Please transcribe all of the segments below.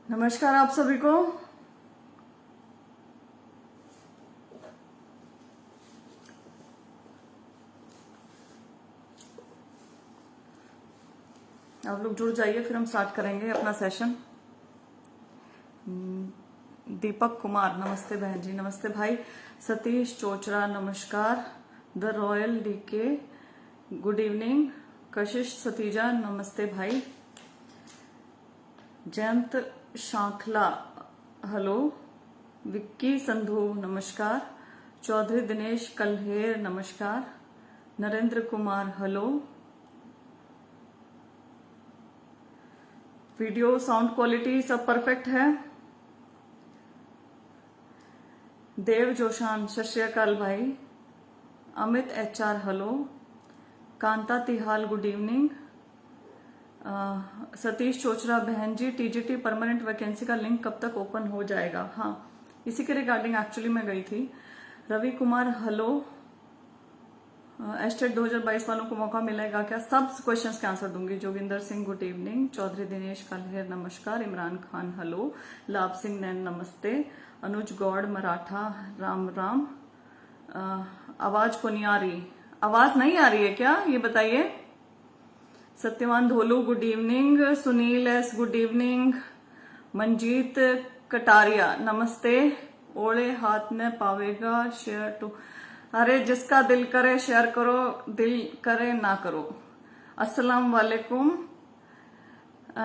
नमस्कार आप सभी को। आप लोग जुड़ जाइए, फिर हम स्टार्ट करेंगे अपना सेशन। दीपक कुमार नमस्ते बहन जी, नमस्ते भाई। सतीश चोचरा नमस्कार। The royal DK good evening. Kashish Satija नमस्ते भाई। जयंत शांखला हेलो। विक्की संधू नमस्कार। चौधरी दिनेश कल्हेर नमस्कार। Narendra Kumar hello. Video sound quality सब परफेक्ट है। देव जोशान सत श्री अकाल भाई। Amit HR hello. Kanta Tihal good evening. Satish Chochra बहन जी, टीजीटी परमानेंट वैकेंसी का लिंक कब तक ओपन हो जाएगा? हाँ, इसी के रिगार्डिंग एक्चुअली मैं गई थी। रवि कुमार हेलो। एस्टेट 2022 वालों को मौका मिलेगा क्या? सब क्वेश्चंस के आंसर दूंगी। Joginder Singh good evening. चौधरी दिनेश कल्हेर नमस्कार। इमरान खान हेलो। लाभ सिंह नैन नमस्ते। अनुज गौड़ मराठा राम राम। आवाज को नहीं आ रही? आवाज नहीं आ रही है क्या, ये बताइए। Satyawan Dholu good evening. Sunil S good evening. Manjeet Kataria नमस्ते। ओले हाथ न पावेगा शेयर टू। अरे जिसका दिल करे शेयर करो, दिल करे ना करो। अस्सलाम वालेकुम।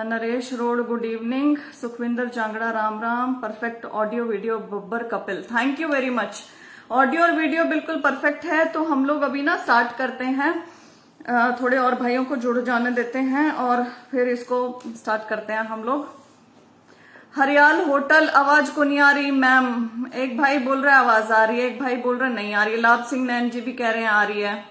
Naresh Rod good evening. Sukhvinder Jangra Ram Ram. Perfect audio video Babbar Kapil, thank you very much. Audio और वीडियो बिल्कुल परफेक्ट है। तो हम लोग अभी ना स्टार्ट करते हैं। थोड़े और भाइयों को जुड़ जाने देते हैं और फिर इसको स्टार्ट करते हैं हम लोग। हरियाल होटल आवाज को नहीं आ रही मैम। एक भाई बोल रहा है आवाज आ रही है, एक भाई बोल रहा है नहीं आ रही है। लाभ सिंह नैन जी भी कह रहे हैं आ रही है।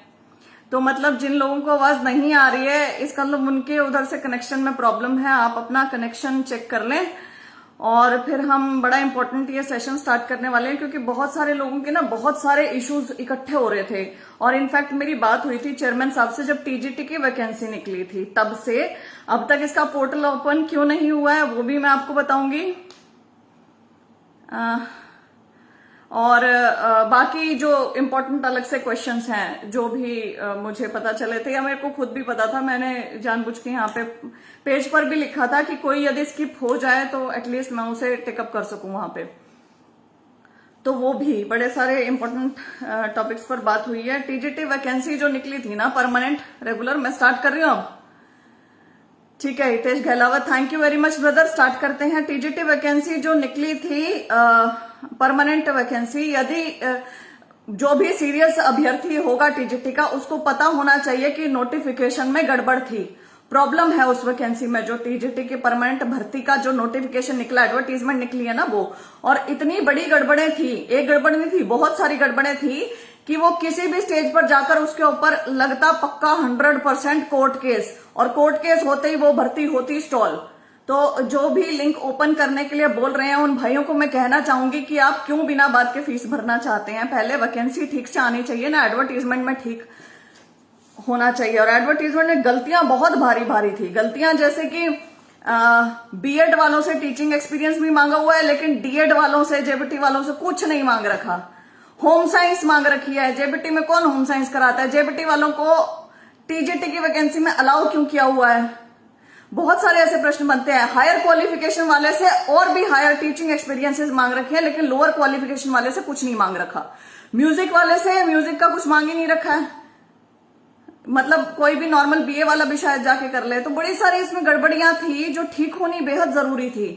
तो मतलब जिन लोगों को आवाज नहीं आ रही है, इसका मतलब उनके उधर से कनेक्शन में प्रॉब्लम है। आप अपना कनेक्शन चेक कर लें और फिर हम बड़ा इंपॉर्टेंट ये सेशन स्टार्ट करने वाले हैं, क्योंकि बहुत सारे लोगों के ना बहुत सारे इश्यूज इकट्ठे हो रहे थे। और इनफैक्ट मेरी बात हुई थी चेयरमैन साहब से जब टीजीटी की वैकेंसी निकली थी, तब से अब तक इसका पोर्टल ओपन क्यों नहीं हुआ है वो भी मैं आपको बताऊंगी। और बाकी जो इम्पोर्टेंट अलग से क्वेश्चंस हैं जो भी मुझे पता चले थे या मेरे को खुद भी पता था, मैंने जानबूझ के यहाँ पे पेज पर भी लिखा था कि कोई यदि स्किप हो जाए तो एटलीस्ट मैं उसे टेकअप कर सकूं वहां पे। तो वो भी बड़े सारे इम्पोर्टेंट टॉपिक्स पर बात हुई है। टीजीटी वैकेंसी जो निकली थी ना परमानेंट रेगुलर, मैं स्टार्ट कर रही हूँ अब। ठीक है Hitesh Gahlawat, thank you very much brother. Start करते हैं। टीजीटी वैकेंसी जो निकली थी परमानेंट वैकेंसी, यदि जो भी सीरियस अभ्यर्थी होगा टीजीटी का, उसको पता होना चाहिए कि नोटिफिकेशन में गड़बड़ थी, प्रॉब्लम है उस वैकेंसी में। जो टीजीटी की परमानेंट भर्ती का जो नोटिफिकेशन निकला, एडवर्टीजमेंट निकली है ना वो, और इतनी बड़ी गड़बड़ें थी, एक गड़बड़ नहीं थी, बहुत सारी गड़बड़ें थी कि वो किसी भी स्टेज पर जाकर उसके ऊपर लगता पक्का 100% कोर्ट केस, और कोर्ट केस होते ही वो भर्ती होती स्टॉल। तो जो भी लिंक ओपन करने के लिए बोल रहे हैं उन भाइयों को मैं कहना चाहूंगी कि आप क्यों बिना बात के फीस भरना चाहते हैं। पहले वैकेंसी ठीक से आनी चाहिए ना, एडवर्टीजमेंट में ठीक होना चाहिए। और एडवर्टीजमेंट में गलतियां बहुत भारी भारी थी। गलतियां जैसे कि बीएड वालों से टीचिंग एक्सपीरियंस भी मांगा हुआ है, लेकिन डीएड वालों से, जेबीटी वालों से कुछ नहीं मांग रखा। होम साइंस मांग रखी है। जेबीटी में कौन होम साइंस कराता है? जेबीटी वालों को टीजीटी की वैकेंसी में अलाउ क्यों किया हुआ है? बहुत सारे ऐसे प्रश्न बनते हैं। हायर क्वालिफिकेशन वाले से और भी हायर टीचिंग एक्सपीरियंसेस मांग रखे हैं, लेकिन लोअर क्वालिफिकेशन वाले से कुछ नहीं मांग रखा। म्यूजिक वाले से म्यूजिक का कुछ मांग ही नहीं रखा है, मतलब कोई भी नॉर्मल बीए वाला भी शायद जाके कर ले। तो बड़ी सारी इसमें गड़बड़ियां थी जो ठीक होनी बेहद जरूरी थी।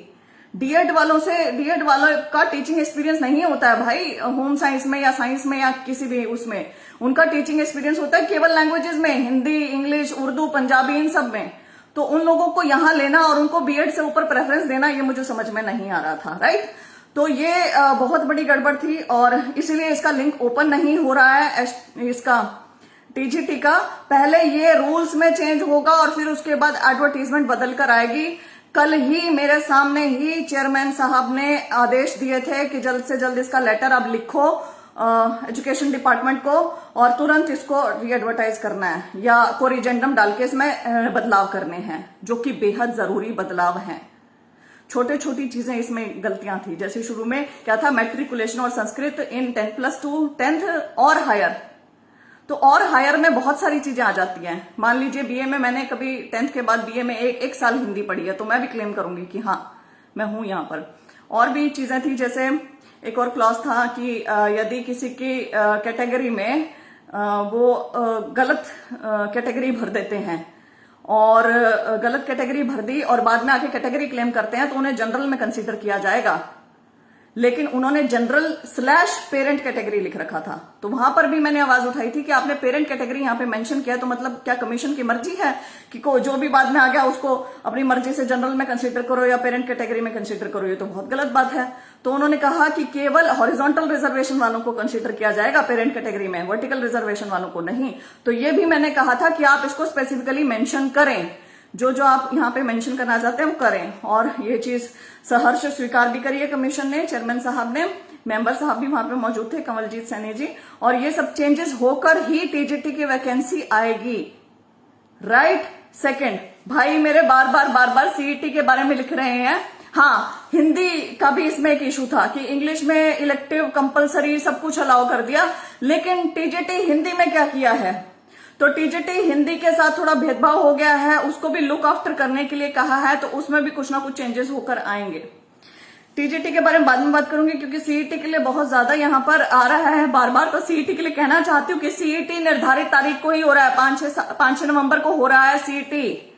डीएड वालों से, डीएड वालों का टीचिंग एक्सपीरियंस नहीं होता है भाई होम साइंस में या साइंस में या किसी भी उसमें। उनका टीचिंग एक्सपीरियंस होता है केवल लैंग्वेजेस में, हिंदी, इंग्लिश, उर्दू, पंजाबी, इन सब में। तो उन लोगों को यहां लेना और उनको बीएड से ऊपर प्रेफरेंस देना, ये मुझे समझ में नहीं आ रहा था। राइट, तो ये बहुत बड़ी गड़बड़ थी और इसीलिए इसका लिंक ओपन नहीं हो रहा है। इसका टीजीटी का पहले ये रूल्स में चेंज होगा और फिर उसके बाद एडवर्टीजमेंट बदल कर आएगी। कल ही मेरे सामने ही चेयरमैन साहब ने आदेश दिए थे कि जल्द से जल्द इसका लेटर अब लिखो एजुकेशन डिपार्टमेंट को और तुरंत इसको री एडवर्टाइज करना है या कोरिजेंडम डाल के इसमें बदलाव करने हैं, जो कि बेहद जरूरी बदलाव हैं। छोटे छोटी चीजें इसमें गलतियां थी। जैसे शुरू में क्या था, मैट्रिकुलेशन और संस्कृत इन 10+2 10th और हायर। तो और हायर में बहुत सारी चीजें आ जाती हैं। मान लीजिए बीए में मैंने कभी 10th के बाद बीए में एक साल हिंदी पढ़ी है, तो मैं भी क्लेम करूंगी कि हाँ मैं हूं यहाँ पर। और भी चीजें थी, जैसे एक और क्लॉज था कि यदि किसी की कैटेगरी में वो गलत कैटेगरी भर देते हैं और गलत कैटेगरी भर दी और बाद में आके कैटेगरी क्लेम करते हैं, तो उन्हें जनरल में कंसीडर किया जाएगा। लेकिन उन्होंने जनरल/पेरेंट कैटेगरी लिख रखा था, तो वहां पर भी मैंने आवाज उठाई थी कि आपने पेरेंट कैटेगरी यहाँ पे मेंशन किया, तो मतलब क्या कमीशन की मर्जी है कि जो भी बाद में आ गया उसको अपनी मर्जी से जनरल में कंसीडर करो या पेरेंट कैटेगरी में कंसीडर करो? ये तो बहुत गलत बात है। तो उन्होंने कहा कि केवल हॉरिजॉन्टल रिजर्वेशन वालों को कंसीडर किया जाएगा पेरेंट कैटेगरी में, वर्टिकल रिजर्वेशन वालों को नहीं। तो ये भी मैंने कहा था कि आप इसको स्पेसिफिकली मेंशन करें, जो जो आप यहाँ पे मेंशन करना चाहते हैं वो करें। और ये चीज सहर्ष स्वीकार भी करी है कमीशन ने, चेयरमैन साहब ने, मेंबर साहब भी वहां पे मौजूद थे, कमलजीत सैनी जी। और ये सब चेंजेस होकर ही टीजीटी की वैकेंसी आएगी, राइट। सेकंड, भाई मेरे बार बार सीईटी के बारे में लिख रहे हैं। हाँ, हिंदी का भी इसमें एक इशू था कि इंग्लिश में इलेक्टिव कंपलसरी सब कुछ अलाउ कर दिया, लेकिन टीजीटी हिंदी में क्या किया है? तो टीजीटी हिंदी के साथ थोड़ा भेदभाव हो गया है, उसको भी लुक आफ्टर करने के लिए कहा है, तो उसमें भी कुछ ना कुछ चेंजेस होकर आएंगे। टीजीटी के बारे में बाद में बात करूंगी, क्योंकि सीईटी के लिए बहुत ज्यादा यहाँ पर आ रहा है बार बार। तो सीईटी के लिए कहना चाहती हूँ कि सीईटी निर्धारित तारीख को ही हो रहा है, 5-6 नवंबर को हो रहा है सीईटी।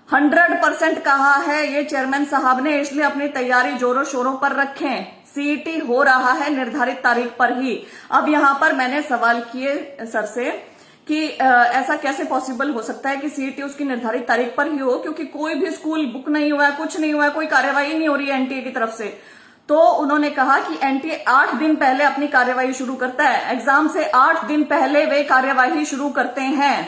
100% कहा है ये चेयरमैन साहब ने, इसलिए अपनी तैयारी जोरों शोरों पर रखें। सीईटी हो रहा है निर्धारित तारीख पर ही। अब यहाँ पर मैंने सवाल किए सर से कि ऐसा कैसे पॉसिबल हो सकता है कि सीईटी उसकी निर्धारित तारीख पर ही हो, क्योंकि कोई भी स्कूल बुक नहीं हुआ है, कुछ नहीं हुआ है, कोई कार्यवाही नहीं हो रही है एनटीए की तरफ से। तो उन्होंने कहा कि एनटीए 8 दिन पहले अपनी कार्यवाही शुरू करता है, एग्जाम से 8 दिन पहले वे कार्यवाही शुरू करते हैं,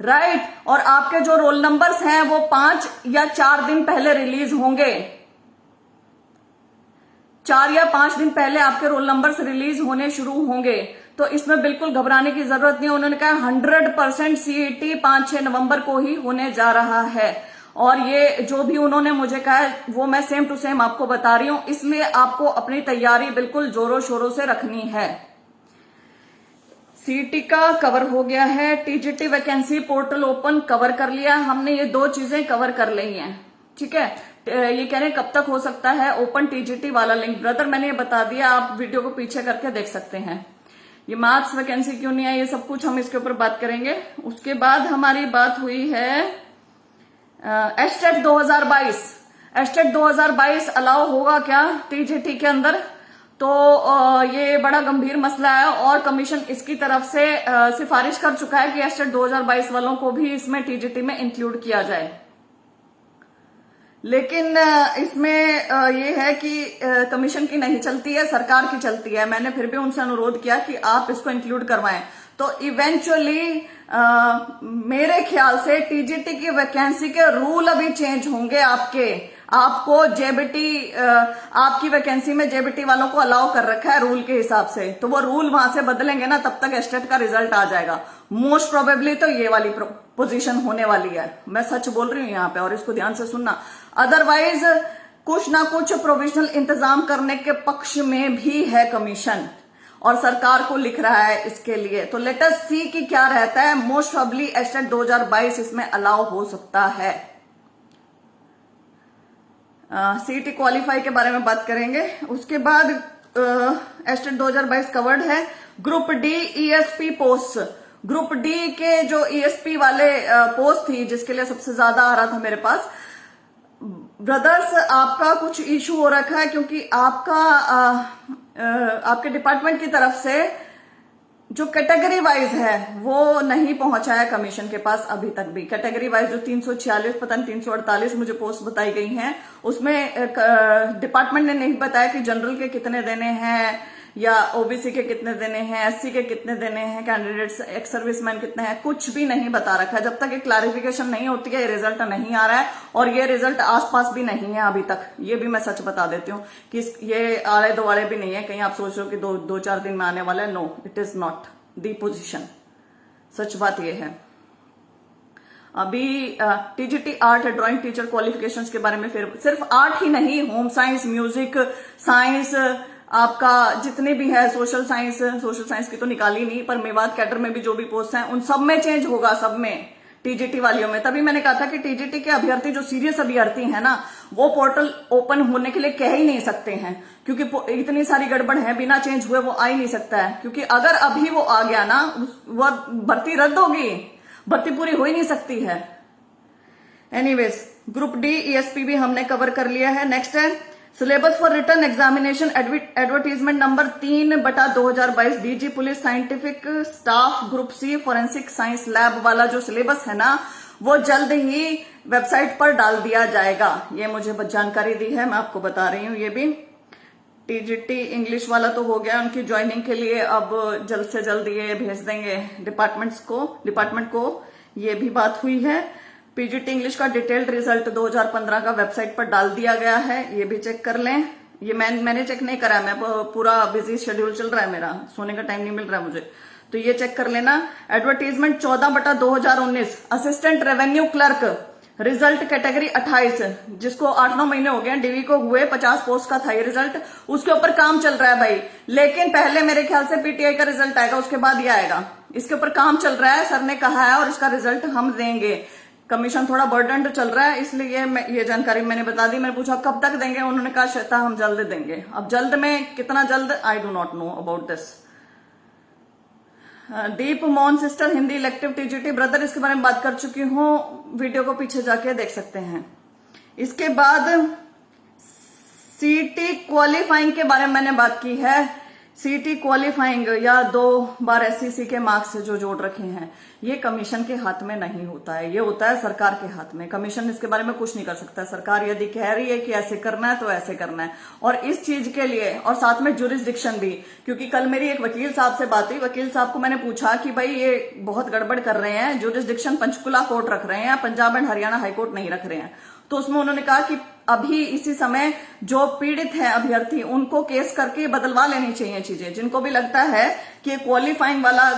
राइट। और आपके जो रोल नंबर्स हैं वो 5 या 4 दिन पहले रिलीज होंगे, 4 या 5 दिन पहले आपके रोल नंबर्स रिलीज होने शुरू होंगे। तो इसमें बिल्कुल घबराने की जरूरत नहीं है। उन्होंने कहा 100% सीईटी 5-6 नवंबर को ही होने जा रहा है। और ये जो भी उन्होंने मुझे कहा है वो मैं सेम टू सेम आपको बता रही हूं, इसलिए आपको अपनी तैयारी बिल्कुल जोरों शोरों से रखनी है। सीईटी का कवर हो गया है, TGT vacancy portal open cover कर लिया हमने, ये 2 चीजें कवर कर ली हैं, ठीक है। ये कह रहे हैं कब तक हो सकता है ओपन टीजीटी वाला लिंक? ब्रदर मैंने ये बता दिया, आप वीडियो को पीछे करके देख सकते हैं। ये मार्क्स वैकेंसी क्यों नहीं है, ये सब कुछ हम इसके ऊपर बात करेंगे। उसके बाद हमारी बात हुई है एस्टेट 2022। एस्टेट 2022 अलाउ होगा क्या टीजीटी के अंदर? तो ये बड़ा गंभीर मसला है और कमीशन इसकी तरफ से सिफारिश कर चुका है कि एस्टेट 2022 वालों को भी इसमें टीजीटी में इंक्लूड किया जाए। लेकिन इसमें ये है कि कमीशन की नहीं चलती है, सरकार की चलती है। मैंने फिर भी उनसे अनुरोध किया कि आप इसको इंक्लूड करवाएं। तो इवेंचुअली मेरे ख्याल से टीजीटी की वैकेंसी के रूल अभी चेंज होंगे। आपको जेबीटी, आपकी वैकेंसी में जेबीटी वालों को अलाउ कर रखा है रूल के हिसाब से, तो वो रूल वहां से बदलेंगे ना, तब तक एस्टेट का रिजल्ट आ जाएगा। मोस्ट प्रोबेबली तो ये वाली पोजीशन होने वाली है, मैं सच बोल रही हूं यहाँ पे, और इसको ध्यान से सुनना। अदरवाइज कुछ ना कुछ प्रोविजनल इंतजाम करने के पक्ष में भी है कमीशन, और सरकार को लिख रहा है इसके लिए। तो लेट अस सी कि क्या रहता है। मोस्ट प्रोबेबली एस्टेट 2022 इसमें अलाउ हो सकता है। सीईटी क्वालिफाई के बारे में बात करेंगे। उसके बाद एस्टेट 2022 कवर्ड है। Group D ESP post, group D के जो ईएसपी वाले पोस्ट थी जिसके लिए सबसे ज्यादा आ रहा था मेरे पास, ब्रदर्स आपका कुछ इशू हो रखा है, क्योंकि आपके डिपार्टमेंट की तरफ से जो कैटेगरी वाइज है वो नहीं पहुंचा है कमीशन के पास अभी तक भी। कैटेगरी वाइज जो 346 पता नहीं 348 मुझे पोस्ट बताई गई हैं, उसमें डिपार्टमेंट ने नहीं बताया कि जनरल के कितने देने हैं या ओबीसी के कितने देने हैं, एससी के कितने देने हैं, कैंडिडेट्स एक्स सर्विसमैन कितने हैं, कुछ भी नहीं बता रखा है। जब तक एक क्लैरिफिकेशन नहीं होती है, ये रिजल्ट नहीं आ रहा है, और ये रिजल्ट आसपास भी नहीं है अभी तक। ये भी मैं सच बता देती हूँ कि ये आड़े दोवाड़े भी नहीं है, कहीं आप सोच रहे हो कि 2-4 दिन में आने वाला है। No, it is not the position, सच बात ये है। अभी TGT art drawing teacher qualifications के बारे में, फिर सिर्फ आर्ट ही नहीं, होम साइंस, म्यूजिक साइंस, आपका जितने भी है सोशल साइंस की तो निकाली नहीं, पर मेवात कैडर में भी जो भी पोस्ट हैं उन सब में चेंज होगा, सब में, टीजीटी वालियों में। तभी मैंने कहा था कि टीजीटी के अभ्यर्थी जो सीरियस अभ्यर्थी है ना, वो पोर्टल ओपन होने के लिए कह ही नहीं सकते हैं, क्योंकि इतनी सारी गड़बड़ है, बिना चेंज हुए वो आ ही नहीं सकता है। क्योंकि अगर अभी वो आ गया ना, वो भर्ती रद्द होगी, भर्ती पूरी हो ही नहीं सकती है। एनीवेज, ग्रुप डी ईएसपी भी हमने कवर कर लिया है। नेक्स्ट है syllabus for written examination advertisement number 3/2022 DG police scientific staff group C forensic science lab वाला जो सिलेबस है ना, वो जल्द ही वेबसाइट पर डाल दिया जाएगा। ये मुझे जानकारी दी है, मैं आपको बता रही हूँ। ये भी टीजीटी इंग्लिश वाला तो हो गया, उनकी ज्वाइनिंग के लिए अब जल्द से जल्द ये भेज देंगे डिपार्टमेंट को, ये भी बात हुई है। पीजीटी इंग्लिश का डिटेल्ड रिजल्ट 2015 का वेबसाइट पर डाल दिया गया है, ये भी चेक कर लें। ये मैंने चेक नहीं करा है, मैं पूरा बिजी शेड्यूल चल रहा है मेरा, सोने का टाइम नहीं मिल रहा है मुझे, तो ये चेक कर लेना। Advertisement 14/2019 assistant revenue clerk, result category 28, जिसको 8-9 महीने हो गए डीवी को हुए, 50 पोस्ट का था ये रिजल्ट, उसके ऊपर काम चल रहा है भाई। लेकिन पहले मेरे ख्याल से पीटीआई का रिजल्ट आएगा, उसके बाद ये आएगा। इसके ऊपर काम चल रहा है, सर ने कहा है, और इसका रिजल्ट हम देंगे। कमीशन थोड़ा बर्डन चल रहा है, इसलिए ये जानकारी मैंने बता दी। मैंने पूछा कब तक देंगे, उन्होंने कहा श्वेता हम जल्द देंगे। अब जल्द में कितना जल्द, I do not know about this. Deep Mohan sister Hindi elective TGT brother, इसके बारे में बात कर चुकी हूँ, वीडियो को पीछे जाके देख सकते हैं। इसके बाद सीटी क्वालिफाइंग के बारे में मैंने बात की है। सीटी क्वालिफाइंग या 2 बार एससीसी के मार्क्स जो जोड़ रखे हैं, ये कमीशन के हाथ में नहीं होता है, ये होता है सरकार के हाथ में। कमीशन इसके बारे में कुछ नहीं कर सकता। सरकार यदि कह रही है कि ऐसे करना है तो ऐसे करना है, और इस चीज के लिए, और साथ में जुरिस्डिक्शन भी, क्योंकि कल मेरी एक वकील साहब से बात हुई। वकील साहब को मैंने पूछा कि भाई ये बहुत गड़बड़ कर रहे हैं, जुरिस्डिक्शन पंचकुला कोर्ट रख रहे हैं, पंजाब एंड हरियाणा हाईकोर्ट नहीं रख रहे हैं। तो उसमें उन्होंने कहा कि अभी इसी समय जो पीड़ित है अभ्यर्थी, उनको केस करके बदलवा लेनी चाहिए चीजें। जिनको भी लगता है कि क्वालिफाइंग वाला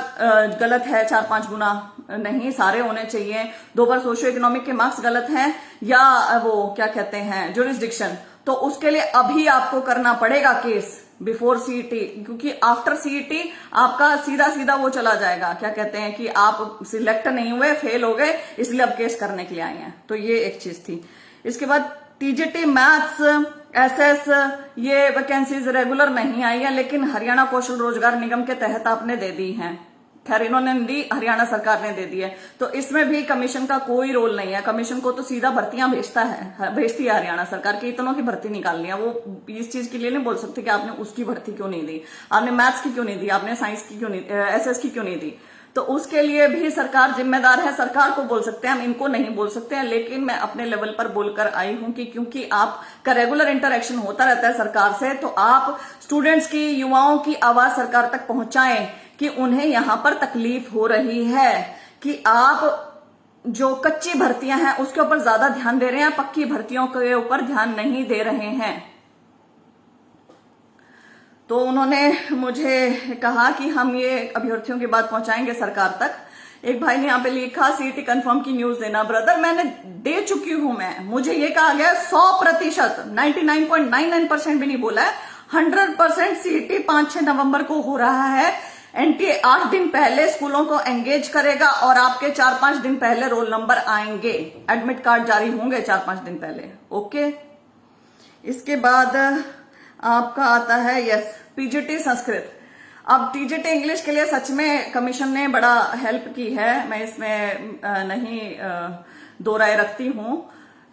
गलत है 4-5 गुना, नहीं, सारे होने चाहिए। 2 बार सोशियो इकोनॉमिक के मार्क्स गलत हैं, या वो क्या कहते हैं जुरिस्डिक्शन, तो उसके लिए अभी आपको करना पड़ेगा केस बिफोर सीईटी, क्योंकि आफ्टर सीईटी आपका सीधा वो चला जाएगा, क्या कहते हैं कि आप सिलेक्ट नहीं हुए, फेल हो गए, इसलिए अब केस करने के लिए आए हैं। तो ये एक चीज थी। इसके बाद टीजीटी मैथ्स एसएस, ये वैकेंसीज रेगुलर नहीं आई है, लेकिन हरियाणा कौशल रोजगार निगम के तहत आपने दे दी हैं। खैर इन्होंने दी, हरियाणा सरकार ने दे दी है, तो इसमें भी कमीशन का कोई रोल नहीं है। कमीशन को तो सीधा भर्तियां भेजती है हरियाणा सरकार की, इतनों की भर्ती निकालनी है। वो इस चीज के लिए नहीं बोल सकते कि आपने उसकी भर्ती क्यों नहीं दी, आपने मैथ्स की क्यों नहीं दी, आपने साइंस की क्यों नहीं, एसएस की क्यों नहीं दी। तो उसके लिए भी सरकार जिम्मेदार है, सरकार को बोल सकते हैं, हम इनको नहीं बोल सकते हैं। लेकिन मैं अपने लेवल पर बोलकर आई हूं कि क्योंकि आपका रेगुलर इंटरेक्शन होता रहता है सरकार से, तो आप स्टूडेंट्स की, युवाओं की आवाज सरकार तक पहुंचाएं कि उन्हें यहां पर तकलीफ हो रही है, कि आप जो कच्ची भर्तियां हैं उसके ऊपर ज्यादा ध्यान दे रहे हैं, पक्की भर्तियों के ऊपर ध्यान नहीं दे रहे हैं। तो उन्होंने मुझे कहा कि हम ये अभ्यर्थियों की बात पहुंचाएंगे सरकार तक। एक भाई ने यहाँ पे लिखा सीईटी कंफर्म की न्यूज देना। ब्रदर मैंने दे चुकी हूं, मुझे ये कहा गया 100%, 99.99% भी नहीं बोला है, 100% सीईटी 5-6 नवंबर को हो रहा है। एनटीए 8 दिन पहले स्कूलों को एंगेज करेगा और आपके 4-5 दिन पहले रोल नंबर आएंगे, एडमिट कार्ड जारी होंगे 4-5 दिन पहले। ओके, इसके बाद आपका आता है यस पीजीटी संस्कृत। अब टीजीटी इंग्लिश के लिए सच में कमीशन ने बड़ा हेल्प की है, मैं इसमें नहीं दो राय रखती हूं।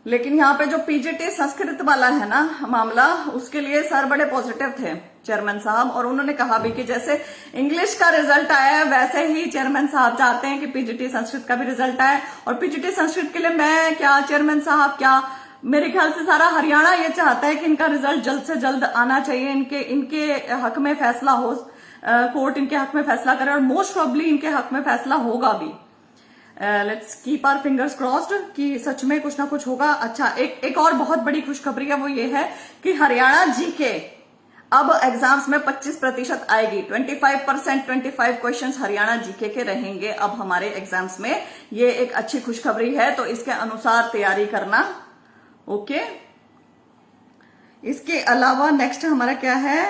लेकिन यहाँ पे जो पीजीटी संस्कृत वाला है ना मामला, उसके लिए सर बड़े पॉजिटिव थे, चेयरमैन साहब, और उन्होंने कहा भी कि जैसे इंग्लिश का रिजल्ट आया है वैसे ही चेयरमैन साहब चाहते हैं कि पीजीटी संस्कृत का भी रिजल्ट आए। और पीजीटी संस्कृत के लिए मैं क्या, चेयरमैन साहब क्या, मेरे ख्याल से सारा हरियाणा ये चाहता है कि इनका रिजल्ट जल्द से जल्द आना चाहिए, इनके हक में फैसला हो, कोर्ट इनके हक में फैसला करे, और मोस्ट प्रोबेबली इनके हक में फैसला होगा भी। Let's keep our fingers crossed कि सच में कुछ ना कुछ होगा। अच्छा, एक और बहुत बड़ी खुशखबरी है, वो ये है कि हरियाणा जीके अब एग्जाम्स में 25% आएगी, 25%, 25 क्वेश्चंस हरियाणा जीके के रहेंगे अब हमारे एग्जाम्स में। ये एक अच्छी खुशखबरी है, तो इसके अनुसार तैयारी करना। ओके, इसके अलावा नेक्स्ट हमारा क्या है,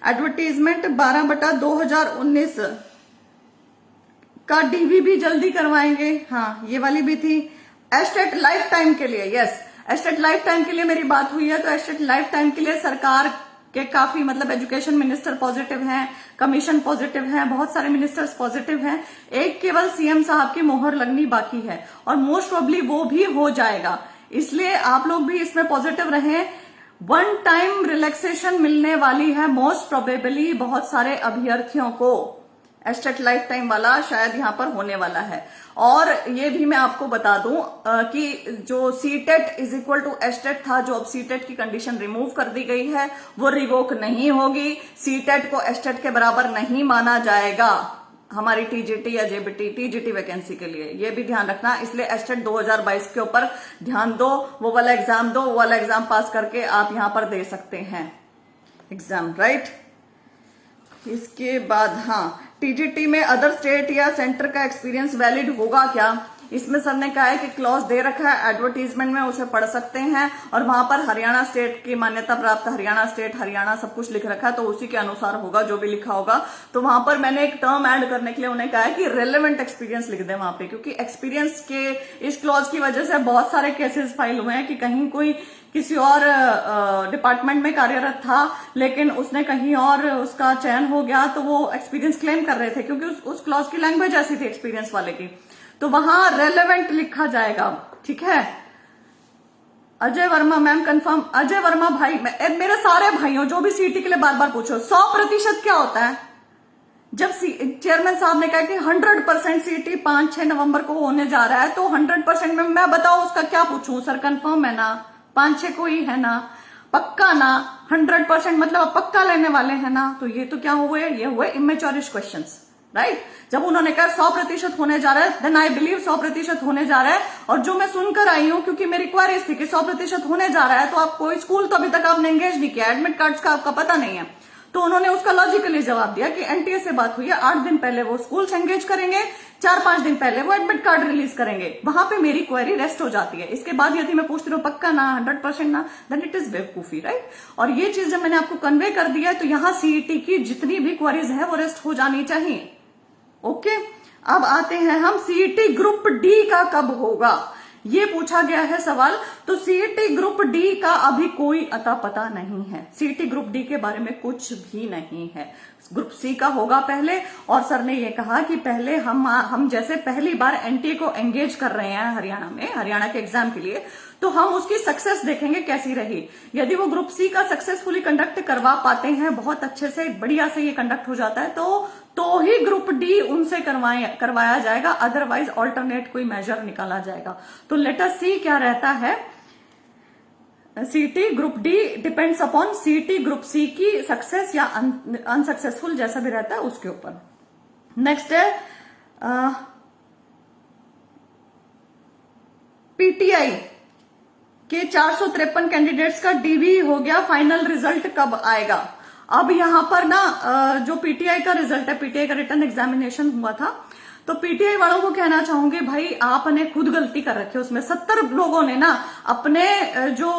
एडवर्टीजमेंट 12/2019 का डीवी भी जल्दी करवाएंगे। हाँ, ये वाली भी थी। एस्टेट लाइफ टाइम के लिए, यस, एस्टेट लाइफ टाइम के लिए मेरी बात हुई है, तो एस्टेट लाइफ टाइम के लिए सरकार के काफी मतलब एजुकेशन मिनिस्टर पॉजिटिव हैं, कमीशन पॉजिटिव हैं, बहुत सारे मिनिस्टर्स पॉजिटिव हैं। एक केवल सीएम साहब की मोहर लगनी बाकी है और मोस्ट प्रोबेबली वो भी हो जाएगा। इसलिए आप लोग भी इसमें पॉजिटिव रहें। वन टाइम रिलैक्सेशन मिलने वाली है मोस्ट प्रोबेबली बहुत सारे अभ्यर्थियों को। एस्टेट लाइफ टाइम वाला शायद यहां पर होने वाला है। और ये भी मैं आपको बता दूं कि जो CTET is equal to STET था, जो अब सीटेट की कंडीशन रिमूव कर दी गई है, वो रिवोक नहीं होगी। सीटेट को एस्टेट के बराबर नहीं माना जाएगा हमारी टीजीटी या जेबीटी, टीजीटी वैकेंसी के लिए, ये भी ध्यान रखना। इसलिए एस्टेट 2022 के ऊपर ध्यान दो, वो वाला एग्जाम दो, वो वाला एग्जाम पास करके आप यहां पर दे सकते हैं एग्जाम, राइट। इसके बाद हाँ, टीजीटी में अदर स्टेट या सेंटर का एक्सपीरियंस वैलिड होगा क्या? इसमें सर ने कहा है कि क्लॉज दे रखा है एडवर्टीजमेंट में, उसे पढ़ सकते हैं और वहां पर हरियाणा स्टेट की मान्यता प्राप्त हरियाणा स्टेट, हरियाणा सब कुछ लिख रखा है, तो उसी के अनुसार होगा जो भी लिखा होगा। तो वहां पर मैंने एक टर्म ऐड करने के लिए उन्हें कहा है कि रेलेवेंट एक्सपीरियंस लिख दें वहां पे, क्योंकि एक्सपीरियंस के इस क्लॉज की वजह से बहुत सारे केसेस फाइल हुए हैं कि कहीं कोई किसी और डिपार्टमेंट में कार्यरत था लेकिन उसने कहीं और उसका चयन हो गया, तो वो एक्सपीरियंस क्लेम कर रहे थे क्योंकि उस क्लॉज की लैंग्वेज ऐसी थी एक्सपीरियंस वाले की। तो वहां रेलेवेंट लिखा जाएगा, ठीक है। Ajay Verma ma'am confirm. अजय वर्मा भाई, मेरे सारे भाइयों जो भी सीटी के लिए बार बार पूछो, 100% क्या होता है? जब चेयरमैन साहब ने कहा कि 100% सीटी 5-6 नवंबर को होने जा रहा है, तो 100% में मैं बताओ उसका क्या पूछूं? सर कंफर्म है ना? 5-6 को ही है ना? पक्का ना? 100% मतलब पक्का लेने वाले हैं ना? तो ये तो क्या हुए, ये हुए इमेच्योरिश क्वेश्चंस, राइट। जब उन्होंने कहा 100% होने जा रहा है, देन आई बिलीव 100% होने जा रहा है। और जो मैं सुनकर आई हूं, क्योंकि मेरी क्वेरीज थी कि 100% होने जा रहा है, तो आप कोई स्कूल तो अभी तक आपने एंगेज नहीं किया, एडमिट कार्ड्स का आपका पता नहीं है, तो उन्होंने उसका लॉजिकली जवाब दिया कि एनटीए से बात हुई है, 8 दिन पहले वो स्कूल से एंगेज करेंगे, 4-5 दिन पहले वो एडमिट कार्ड रिलीज करेंगे। वहां पे मेरी क्वेरी रेस्ट हो जाती है। इसके बाद यदि मैं पूछती हूँ पक्का ना, 100% ना, देन इट इज बेवकूफी, राइट। और ये चीज जब मैंने आपको कन्वे कर दिया है, तो यहाँ सीईटी की जितनी भी क्वेरीज है वो रेस्ट हो जानी चाहिए। ओके, अब आते हैं हम सीईटी ग्रुप डी का कब होगा, ये पूछा गया है सवाल। तो सीईटी ग्रुप डी का अभी कोई अता पता नहीं है। सीईटी ग्रुप डी के बारे में कुछ भी नहीं है। ग्रुप सी का होगा पहले, और सर ने ये कहा कि पहले हम जैसे पहली बार एनटीए को एंगेज कर रहे हैं हरियाणा में, हरियाणा के एग्जाम के लिए, तो हम उसकी सक्सेस देखेंगे कैसी रही। यदि वो ग्रुप सी का सक्सेसफुली कंडक्ट करवा पाते हैं, बहुत अच्छे से बढ़िया से ये कंडक्ट हो जाता है, तो ही ग्रुप डी उनसे करवाया जाएगा, अदरवाइज ऑल्टरनेट कोई मेजर निकाला जाएगा। तो लेट अस सी क्या रहता है। सीटी ग्रुप डी डिपेंड्स अपॉन सीटी ग्रुप सी की सक्सेस या अनसक्सेसफुल, जैसा भी रहता है उसके ऊपर। नेक्स्ट है पीटीआई के 453 कैंडिडेट्स का डीवी हो गया, फाइनल रिजल्ट कब आएगा? अब यहां पर ना जो पीटीआई का रिजल्ट है, पीटीआई का रिटर्न एग्जामिनेशन हुआ था, तो पीटीआई वालों को कहना चाहूंगी, भाई आपने खुद गलती कर रखी है। उसमें 70 लोगों ने ना अपने जो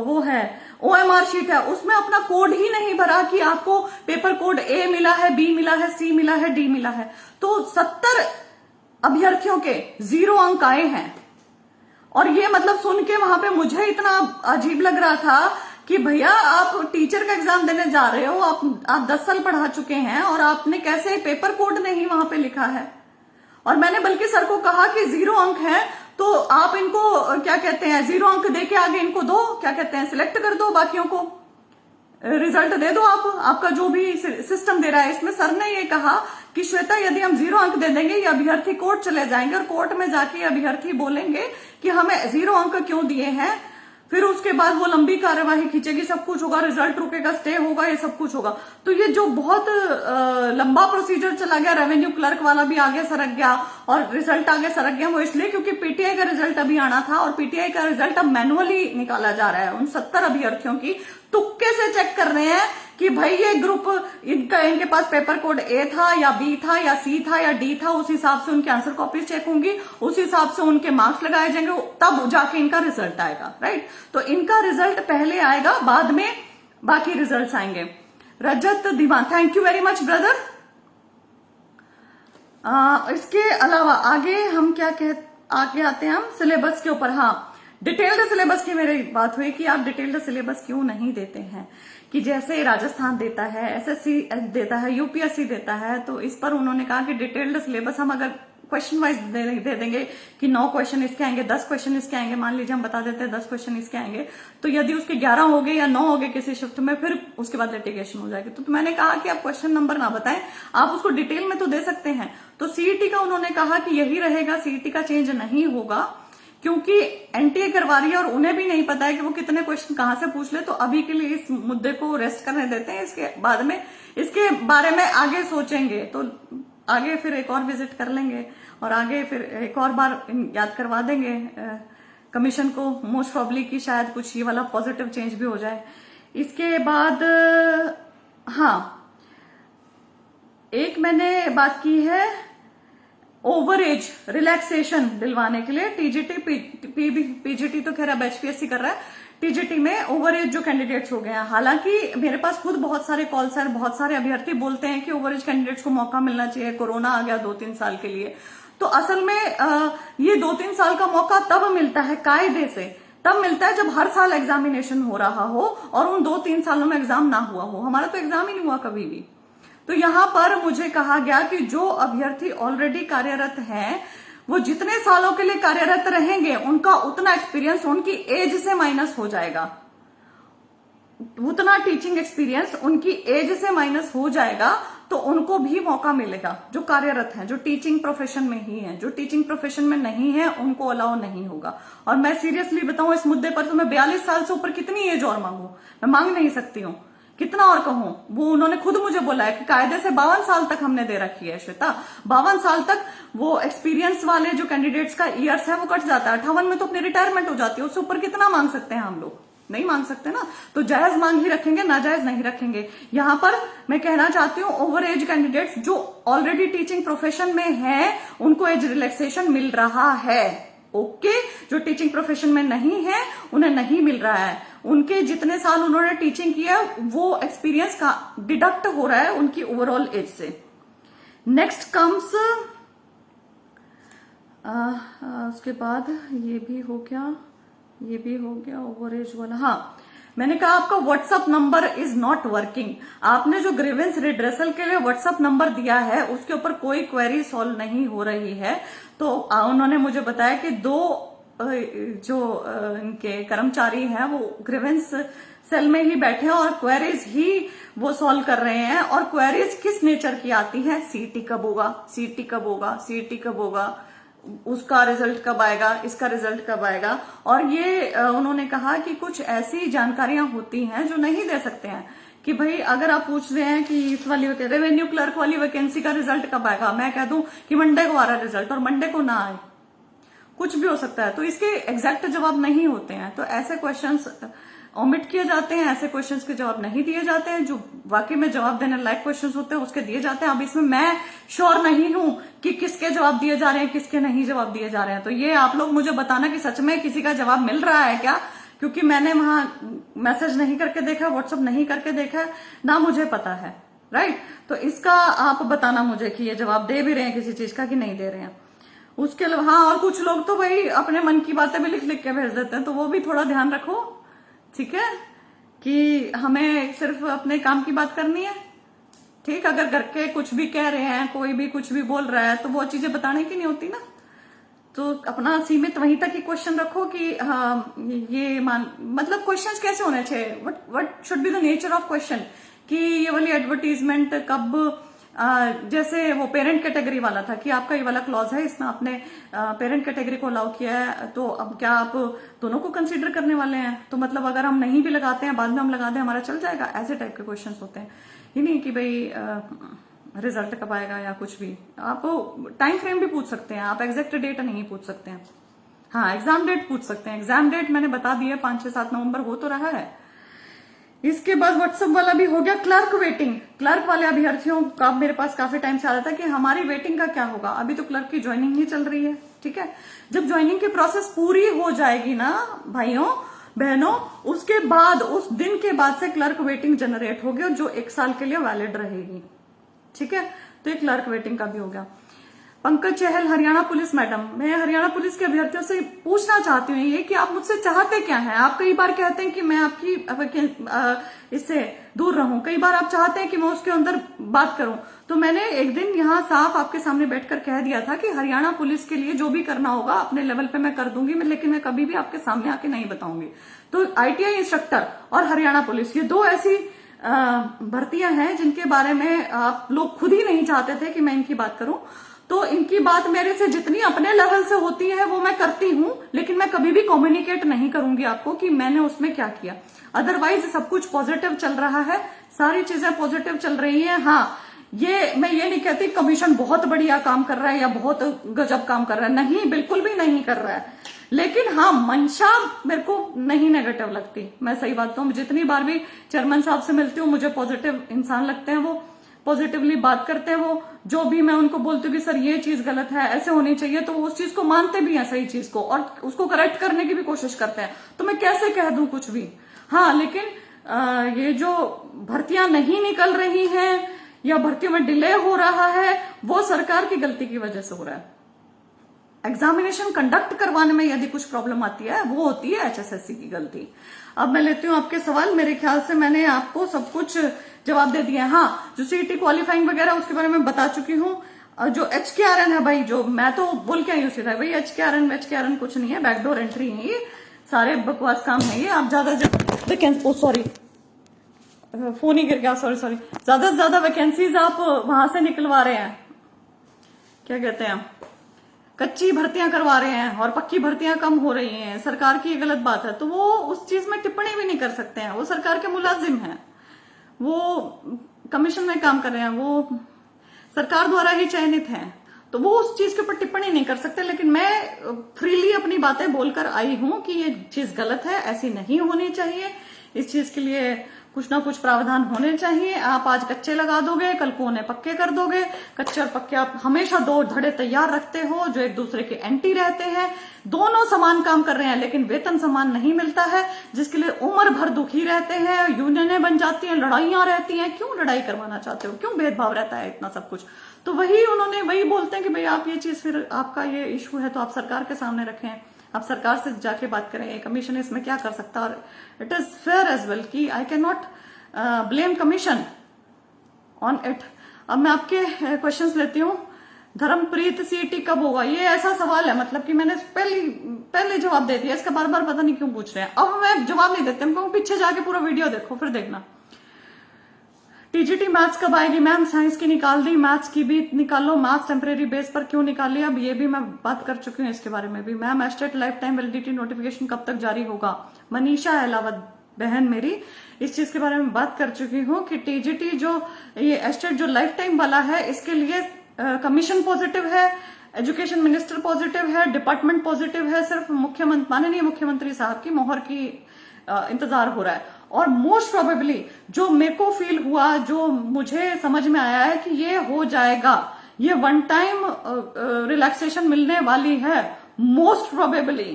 वो है ओएमआर शीट है उसमें अपना कोड ही नहीं भरा कि आपको पेपर कोड ए मिला है, बी मिला है, सी मिला है, डी मिला है। तो 70 अभ्यर्थियों के 0 अंक आए हैं। और ये मतलब सुन के वहां पे मुझे इतना अजीब लग रहा था कि भैया आप टीचर का एग्जाम देने जा रहे हो, आप 10 साल पढ़ा चुके हैं और आपने कैसे पेपर कोड नहीं वहां पे लिखा है। और मैंने बल्कि सर को कहा कि 0 अंक है, तो आप इनको क्या कहते हैं 0 अंक दे के आगे इनको दो, क्या कहते हैं सिलेक्ट कर दो, बाकियों को रिजल्ट दे दो आपका जो भी सिस्टम दे रहा है। इसमें सर ने ये कहा कि श्वेता यदि हम 0 अंक दे देंगे, ये अभ्यर्थी कोर्ट चले जाएंगे और कोर्ट में जाके अभ्यर्थी बोलेंगे कि हमें 0 अंक क्यों दिए हैं, फिर उसके बाद वो लंबी कार्यवाही खींचेगी, सब कुछ होगा, रिजल्ट रुकेगा, स्टे होगा, ये सब कुछ होगा। तो ये जो बहुत लंबा प्रोसीजर चला गया, रेवेन्यू क्लर्क वाला भी आगे सरक गया और रिजल्ट आगे सरक गया, वो इसलिए क्योंकि पीटीआई का रिजल्ट अभी आना था और पीटीआई का रिजल्ट अब मैनुअली निकाला जा रहा है। उन 70 अभ्यर्थियों की तुक्के से चेक कर रहे हैं कि भाई ये ग्रुप इनके पास पेपर कोड ए था या बी था या सी था या डी था, उस हिसाब से उनकी आंसर कॉपीज चेक होंगी, उस हिसाब से उनके मार्क्स लगाए जाएंगे, तब जाके इनका रिजल्ट आएगा, राइट। तो इनका रिजल्ट पहले आएगा, बाद में बाकी रिजल्ट्स आएंगे। Rajat Dhiman, thank you very much brother. इसके अलावा आगे हम क्या आगे आते हैं हम सिलेबस के ऊपर। हाँ, डिटेल्ड सिलेबस की मेरी बात हुई कि आप डिटेल्ड सिलेबस क्यों नहीं देते हैं, कि जैसे राजस्थान देता है, एसएससी देता है, यूपीएससी देता है, तो इस पर उन्होंने कहा कि डिटेल्ड सिलेबस हम अगर क्वेश्चन वाइज दे देंगे कि 9 क्वेश्चन इसके आएंगे, 10 क्वेश्चन इसके आएंगे, मान लीजिए हम बता देते हैं 10 क्वेश्चन इसके आएंगे, तो यदि उसके 11 हो गए या 9 हो गए किसी शिफ्ट में, फिर उसके बाद लिटिगेशन हो जाएगी। तो मैंने कहा कि आप क्वेश्चन नंबर ना बताएं, आप उसको डिटेल में तो दे सकते हैं। तो सीईटी का उन्होंने कहा कि यही रहेगा, सीईटी का चेंज नहीं होगा, क्योंकि एनटीए करवा रही है और उन्हें भी नहीं पता है कि वो कितने क्वेश्चन कहां से पूछ ले। तो अभी के लिए इस मुद्दे को रेस्ट करने देते हैं, इसके बाद में इसके बारे में आगे सोचेंगे, तो आगे फिर एक और विजिट कर लेंगे और आगे फिर एक और बार याद करवा देंगे कमीशन को, मोस्ट प्रॉब्ली कि शायद कुछ ये वाला पॉजिटिव चेंज भी हो जाए। इसके बाद हाँ, एक मैंने बात की है ओवर एज रिलैक्सेशन दिलवाने के लिए, टीजीटी पीजीटी तो खैर अब एचपीएससी कर रहा है, टीजीटी में ओवर एज जो कैंडिडेट्स हो गए हैं। हालांकि मेरे पास खुद बहुत सारे कॉल्स हैं, बहुत सारे अभ्यर्थी बोलते हैं कि ओवर एज कैंडिडेट्स को मौका मिलना चाहिए, कोरोना आ गया 2-3 साल के लिए। तो असल में ये 2-3 साल का मौका तब मिलता है कायदे से, तब मिलता है जब हर साल एग्जामिनेशन हो रहा हो और उन 2-3 सालों में एग्जाम ना हुआ हो। हमारा तो एग्जाम ही नहीं हुआ कभी भी। तो यहां पर मुझे कहा गया कि जो अभ्यर्थी ऑलरेडी कार्यरत हैं, वो जितने सालों के लिए कार्यरत रहेंगे उनका उतना एक्सपीरियंस उनकी एज से माइनस हो जाएगा, उतना टीचिंग एक्सपीरियंस उनकी एज से माइनस हो जाएगा, तो उनको भी मौका मिलेगा जो कार्यरत हैं, जो टीचिंग प्रोफेशन में ही हैं। जो टीचिंग प्रोफेशन में नहीं है उनको अलाउ नहीं होगा। और मैं सीरियसली बताऊं इस मुद्दे पर, तो मैं 42 साल से ऊपर कितनी एज और मांगू, मैं मांग नहीं सकती हूँ, कितना और कहूं। वो उन्होंने खुद मुझे बोला है कि कायदे से 52 साल तक हमने दे रखी है श्वेता, 52 साल तक वो एक्सपीरियंस वाले जो कैंडिडेट्स का ईयर्स है वो कट जाता है, 58 में तो अपनी रिटायरमेंट हो जाती है, उससे ऊपर कितना मांग सकते हैं हम लोग, नहीं मांग सकते ना। तो जायज मांग ही रखेंगे, नाजायज नहीं रखेंगे। यहां पर मैं कहना चाहती हूँ ओवर एज कैंडिडेट्स जो ऑलरेडी टीचिंग प्रोफेशन में है उनको एज रिलैक्सेशन मिल रहा है, ओके। जो टीचिंग प्रोफेशन में नहीं है उन्हें नहीं मिल रहा है, उनके जितने साल उन्होंने टीचिंग किया वो एक्सपीरियंस का डिडक्ट हो रहा है उनकी ओवरऑल एज से। नेक्स्ट कम्स उसके बाद ये भी हो गया, ये भी हो गया ओवर एज वाला। हाँ, मैंने कहा आपका WhatsApp number is not working. आपने जो ग्रीवेंस रिड्रेसल के लिए व्हाट्सएप नंबर दिया है उसके ऊपर कोई क्वेरी सॉल्व नहीं हो रही है। तो उन्होंने मुझे बताया कि 2 जो इनके कर्मचारी हैं वो ग्रीवेंस सेल में ही बैठे हैं और क्वेरीज ही वो सॉल्व कर रहे हैं। और क्वेरीज किस नेचर की आती है, सीटी कब होगा, सीटी कब होगा, सीटी कब होगा, उसका रिजल्ट कब आएगा, इसका रिजल्ट कब आएगा। और ये उन्होंने कहा कि कुछ ऐसी जानकारियां होती हैं जो नहीं दे सकते हैं, कि भाई अगर आप पूछ रहे हैं कि इस वाली रेवेन्यू क्लर्क वाली वैकेंसी का रिजल्ट कब आएगा, मैं कह दूं कि मंडे को आ रहा है रिजल्ट और मंडे को ना आए, कुछ भी हो सकता है। तो इसके एग्जैक्ट जवाब नहीं होते हैं, तो ऐसे क्वेश्चंस ओमिट किए जाते हैं, ऐसे क्वेश्चंस के जवाब नहीं दिए जाते हैं। जो वाकई में जवाब देने लायक क्वेश्चंस होते हैं उसके दिए जाते हैं। अब इसमें मैं श्योर नहीं हूं कि किसके जवाब दिए जा रहे हैं, किसके नहीं जवाब दिए जा रहे हैं। तो ये आप लोग मुझे बताना कि सच में किसी का जवाब मिल रहा है क्या, क्योंकि मैंने वहां मैसेज नहीं करके देखा, व्हाट्सएप नहीं करके देखा, ना मुझे पता है, राइट। तो इसका आप बताना मुझे कि ये जवाब दे भी रहे हैं किसी चीज का कि नहीं दे रहे हैं। उसके अलावा हाँ, और कुछ लोग तो भाई अपने मन की बातें भी लिख लिख के भेज देते हैं, तो वो भी थोड़ा ध्यान रखो, ठीक है, कि हमें सिर्फ अपने काम की बात करनी है, ठीक। अगर घर के कुछ भी कह रहे हैं, कोई भी कुछ भी बोल रहा है, तो वो चीजें बताने की नहीं होती ना। तो अपना सीमित वहीं तक ही क्वेश्चन रखो कि हाँ ये मतलब क्वेश्चंस कैसे होने चाहिए, what should be the nature of question, कि ये वाली एडवर्टीजमेंट कब, जैसे वो पेरेंट कैटेगरी वाला था कि आपका ये वाला क्लॉज है, इसमें आपने पेरेंट कैटेगरी को अलाउ किया है, तो अब क्या आप दोनों को कंसीडर करने वाले हैं, तो मतलब अगर हम नहीं भी लगाते हैं बाद में हम लगा दें हमारा चल जाएगा, ऐसे टाइप के क्वेश्चंस होते हैं। ये नहीं कि भाई रिजल्ट कब आएगा या कुछ भी। आप टाइम फ्रेम भी पूछ सकते हैं, आप एग्जैक्ट डेट नहीं पूछ सकते हैं। हाँ, एग्जाम डेट पूछ सकते हैं, एग्जाम डेट मैंने बता दी है 5, 6, 7 नवंबर हो तो रहा है। इसके बाद व्हाट्सएप वाला भी हो गया। क्लर्क वेटिंग, क्लर्क वाले अभ्यर्थियों का मेरे पास काफी टाइम से आ रहा था कि हमारी वेटिंग का क्या होगा। अभी तो क्लर्क की ज्वाइनिंग ही चल रही है, ठीक है। जब ज्वाइनिंग की प्रोसेस पूरी हो जाएगी ना भाइयों बहनों, उसके बाद उस दिन के बाद से क्लर्क वेटिंग जनरेट होगी और जो 1 साल के लिए वैलिड रहेगी, ठीक है। तो ये क्लर्क वेटिंग का भी हो गया। पंकज चहल, हरियाणा पुलिस मैडम, मैं हरियाणा पुलिस के अभ्यर्थियों से पूछना चाहती हूँ ये कि आप मुझसे चाहते क्या हैं। आप कई बार कहते हैं कि मैं आपकी इससे दूर रहूं, कई बार आप चाहते हैं कि मैं उसके अंदर बात करूं। तो मैंने एक दिन यहाँ साफ आपके सामने बैठकर कह दिया था कि हरियाणा पुलिस के लिए जो भी करना होगा अपने लेवल पे मैं कर दूंगी, लेकिन मैं कभी भी आपके सामने आके नहीं बताऊंगी। तो ITI इंस्ट्रक्टर और हरियाणा पुलिस, ये 2 ऐसी भर्तियां हैं जिनके बारे में आप लोग खुद ही नहीं चाहते थे कि मैं इनकी बात करूं। तो इनकी बात मेरे से जितनी अपने लेवल से होती है वो मैं करती हूं, लेकिन मैं कभी भी कम्युनिकेट नहीं करूंगी आपको कि मैंने उसमें क्या किया। अदरवाइज सब कुछ पॉजिटिव चल रहा है, सारी चीजें पॉजिटिव चल रही हैं। हाँ, मैं ये नहीं कहती कमीशन बहुत बढ़िया काम कर रहा है या बहुत गजब काम कर रहा है, नहीं, बिल्कुल भी नहीं कर रहा है। लेकिन हाँ, मंशा मेरे को नहीं नेगेटिव लगती, मैं सही बात कहूं। जितनी बार भी चेयरमैन साहब से मिलती हूँ मुझे पॉजिटिव इंसान लगते हैं, वो पॉजिटिवली बात करते हैं। वो जो भी मैं उनको बोलती हूँ कि सर ये चीज गलत है, ऐसे होनी चाहिए, तो वो उस चीज को मानते भी हैं, सही चीज को, और उसको करेक्ट करने की भी कोशिश करते हैं। तो मैं कैसे कह दूं कुछ भी। हाँ, लेकिन ये जो भर्तियां नहीं निकल रही हैं या भर्तियों में डिले हो रहा है, वो सरकार की गलती की वजह से हो रहा है। एग्जामिनेशन कंडक्ट करवाने में यदि कुछ प्रॉब्लम आती है, वो होती है HSSC की गलती। अब मैं लेती हूँ आपके सवाल। मेरे ख्याल से मैंने आपको सब कुछ जवाब दे दिया है। हाँ, जो CET क्वालिफाइंग वगैरह उसके बारे में बता चुकी हूँ। जो HKRN है भाई, जो मैं तो बोल के आई हूँ सीधा, भाई HKRN कुछ नहीं है, बैकडोर एंट्री है, ये सारे बकवास काम है। ये आप ज्यादा सॉरी फोन ही गिर गया, सॉरी ज्यादा से ज्यादा वैकेंसीज आप वहां से निकलवा रहे हैं, क्या कहते हैं, कच्ची भर्तियां करवा रहे हैं और पक्की भर्तियां कम हो रही हैं। सरकार की ये गलत बात है, तो वो उस चीज में टिप्पणी भी नहीं कर सकते हैं। वो सरकार के मुलाजिम हैं, वो कमीशन में काम कर रहे हैं, वो सरकार द्वारा ही चयनित हैं, तो वो उस चीज के ऊपर टिप्पणी नहीं कर सकते। लेकिन मैं फ्रीली अपनी बातें बोलकर आई हूं कि ये चीज गलत है, ऐसी नहीं होनी चाहिए। इस चीज के लिए कुछ ना कुछ प्रावधान होने चाहिए। आप आज कच्चे लगा दोगे, कल को उन्हें पक्के कर दोगे। कच्चे और पक्के आप हमेशा 2 धड़े तैयार रखते हो जो एक दूसरे के एंटी रहते हैं। दोनों समान काम कर रहे हैं लेकिन वेतन समान नहीं मिलता है, जिसके लिए उम्र भर दुखी रहते हैं, यूनियनें बन जाती हैं, लड़ाइयां रहती हैं। क्यों लड़ाई करवाना चाहते हो, क्यों भेदभाव रहता है इतना सब कुछ। तो वही बोलते हैं कि भाई आप ये चीज, फिर आपका ये इशू है तो आप सरकार के सामने रखें, आप सरकार से जाके बात करें, कमीशन इसमें क्या कर सकता है। और it is fair as well कि I can not blame commission on it. अब मैं आपके क्वेश्चंस लेती हूँ। धर्मप्रीत, CET कब होगा, ये ऐसा सवाल है, मतलब कि मैंने पहले जवाब दे दिया, इसका बार बार पता नहीं क्यों पूछ रहे हैं। अब मैं जवाब नहीं देती, मैं पीछे जाके पूरा वीडियो देखो फिर देखना। TGT मैथ्स कब आएगी मैम, साइंस की निकाल दी, मैथ्स की भी निकालो, मैथ्स टेम्परेरी बेस पर क्यों निकाली, अब ये भी मैं बात कर चुकी हूँ इसके बारे में भी। Ma'am estate life time validity notification कब तक जारी होगा। मनीषा अहलावत बहन मेरी, इस चीज के बारे में बात कर चुकी हूँ कि TGT जो ये एस्टेट जो लाइफ टाइम वाला है, इसके लिए कमीशन पॉजिटिव है, एजुकेशन मिनिस्टर पॉजिटिव है, डिपार्टमेंट पॉजिटिव है, सिर्फ माननीय मुख्यमंत्री साहब की मोहर की इंतजार हो रहा है। और मोस्ट प्रोबेबली जो मेरे को फील हुआ, जो मुझे समझ में आया है कि ये हो जाएगा, ये 1 टाइम रिलैक्सेशन मिलने वाली है most probably.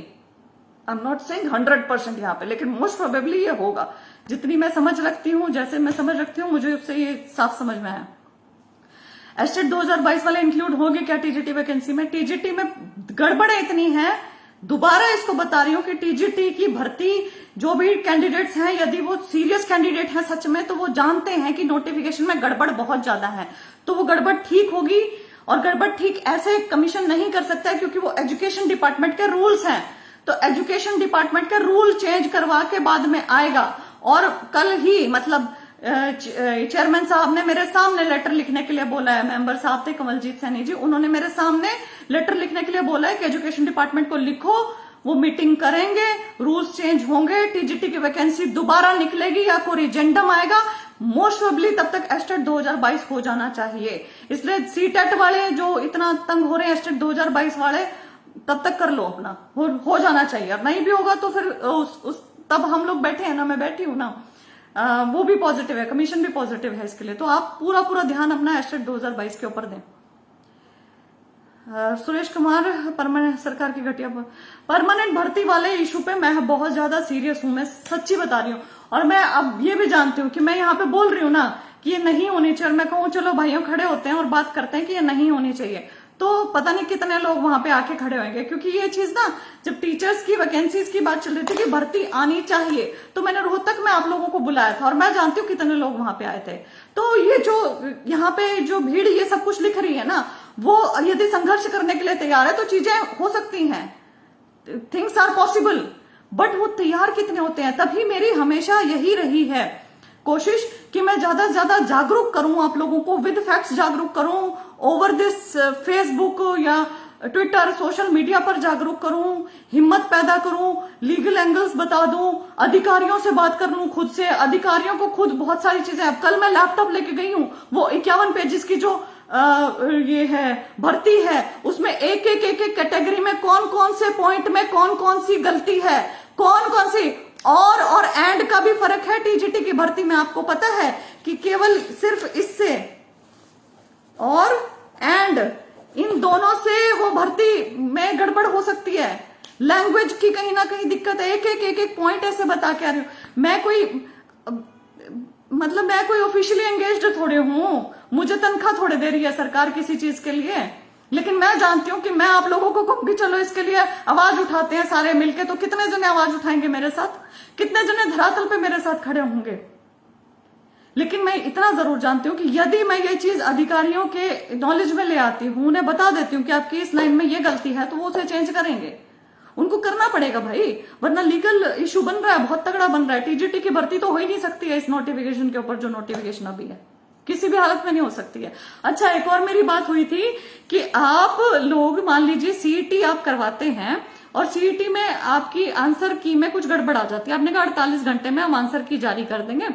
I am not saying 100% यहाँ पे, लेकिन मोस्ट प्रोबेबली ये होगा। जितनी मैं समझ रखती हूँ, जैसे मैं समझ रखती हूँ, मुझे उससे ये साफ समझ में आया। एस्टेट 2022 वाले इंक्लूड होंगे क्या TGT वैकेंसी में। TGT में गड़बड़े इतनी है, दोबारा इसको बता रही हूँ कि TGT की भर्ती जो भी कैंडिडेट्स हैं, यदि वो सीरियस कैंडिडेट हैं सच में, तो वो जानते हैं कि नोटिफिकेशन में गड़बड़ बहुत ज्यादा है, तो वो गड़बड़ ठीक होगी। और गड़बड़ ठीक ऐसे कमीशन नहीं कर सकता है क्योंकि वो एजुकेशन डिपार्टमेंट के रूल्स हैं, तो एजुकेशन डिपार्टमेंट के रूल चेंज करवा के बाद में आएगा। और कल ही मतलब चेयरमैन साहब ने मेरे सामने लेटर लिखने के लिए बोला है, मेंबर साहब थे कमलजीत सैनी जी, उन्होंने मेरे सामने लेटर लिखने के लिए बोला है कि एजुकेशन डिपार्टमेंट को लिखो, वो मीटिंग करेंगे, रूल्स चेंज होंगे, TGT की वैकेंसी दोबारा निकलेगी या कोई रिजेंडम आएगा। मोस्ट प्रोबेबली तब तक एस्टेट 2022 हो जाना चाहिए। इसलिए CTET वाले जो इतना तंग हो रहे हैं, एस्टेट 2022 वाले, तब तक कर लो अपना, हो जाना चाहिए। अब नहीं भी होगा तो फिर तब हम लोग बैठे हैं ना, मैं बैठी हूं ना, वो भी पॉजिटिव है, कमीशन भी पॉजिटिव है इसके लिए। तो आप पूरा पूरा ध्यान अपना एस्टेट 2022 के ऊपर दें। सुरेश कुमार, परमानेंट सरकार की घटिया परमानेंट भर्ती वाले इशू पे मैं बहुत ज्यादा सीरियस हूं, मैं सच्ची बता रही हूँ। और मैं अब ये भी जानती हूँ कि मैं यहाँ पे बोल रही हूँ ना कि ये नहीं होनी चाहिए, और मैं कहूँ चलो भाइयों खड़े होते हैं और बात करते हैं कि ये नहीं होनी चाहिए, तो पता नहीं कितने लोग वहां पे आके खड़े होंगे। क्योंकि ये चीज ना, जब टीचर्स की वैकेंसीज की बात चल रही थी कि भर्ती आनी चाहिए, तो मैंने रोहतक में आप लोगों को बुलाया था और मैं जानती हूँ कितने लोग वहां पे आए थे। तो ये जो यहाँ पे जो भीड़ ये सब कुछ लिख रही है ना, वो यदि संघर्ष करने के लिए तैयार है तो चीजें हो सकती हैं, थिंग्स आर पॉसिबल, बट वो तैयार कितने होते हैं। तभी मेरी हमेशा यही रही है कोशिश कि मैं ज्यादा से ज्यादा जागरूक करूं, आप लोगों को विद फैक्ट्स जागरूक करूं, ओवर दिस फेसबुक या ट्विटर सोशल मीडिया पर जागरूक करूं, हिम्मत पैदा करूं, लीगल एंगल्स बता दूं, अधिकारियों से बात कर लूं खुद से, अधिकारियों को खुद बहुत सारी चीजें। अब कल मैं लैपटॉप लेके गई हूं, वो 51 पेजेस की जो ये है भर्ती है, उसमें एक एक कैटेगरी में कौन कौन से पॉइंट में कौन कौन सी गलती है, कौन कौन सी और एंड का भी फर्क है टीजीटी की भर्ती में। आपको पता है कि केवल सिर्फ इससे और एंड, इन दोनों से वो भर्ती में गड़बड़ हो सकती है। लैंग्वेज की कहीं ना कहीं दिक्कत है। एक पॉइंट ऐसे बता के आ रही हूं। मैं कोई ऑफिशियली एंगेज्ड थोड़े हूं, मुझे तनख्वाह थोड़े दे रही है सरकार किसी चीज के लिए, लेकिन मैं जानती हूं कि मैं आप लोगों को कहूंगी चलो इसके लिए आवाज उठाते हैं सारे मिलके, तो कितने जने आवाज उठाएंगे मेरे साथ, कितने जने धरातल पे मेरे साथ खड़े होंगे। लेकिन मैं इतना जरूर जानती हूँ कि यदि मैं ये चीज अधिकारियों के नॉलेज में ले आती हूँ, उन्हें बता देती हूँ कि आपकी इस लाइन में ये गलती है, तो वो उसे चेंज करेंगे। उनको करना पड़ेगा भाई, वरना लीगल इशू बन रहा है, बहुत तगड़ा बन रहा है। टीजीटी की भर्ती तो हो ही नहीं सकती है इस नोटिफिकेशन के ऊपर, जो नोटिफिकेशन अभी है किसी भी हालत में नहीं हो सकती है। अच्छा, एक और मेरी बात हुई थी कि आप लोग मान लीजिए सीईटी आप करवाते हैं और सीईटी में आपकी आंसर की में कुछ गड़बड़ आ जाती है। आपने कहा 48 घंटे में हम आंसर की जारी कर देंगे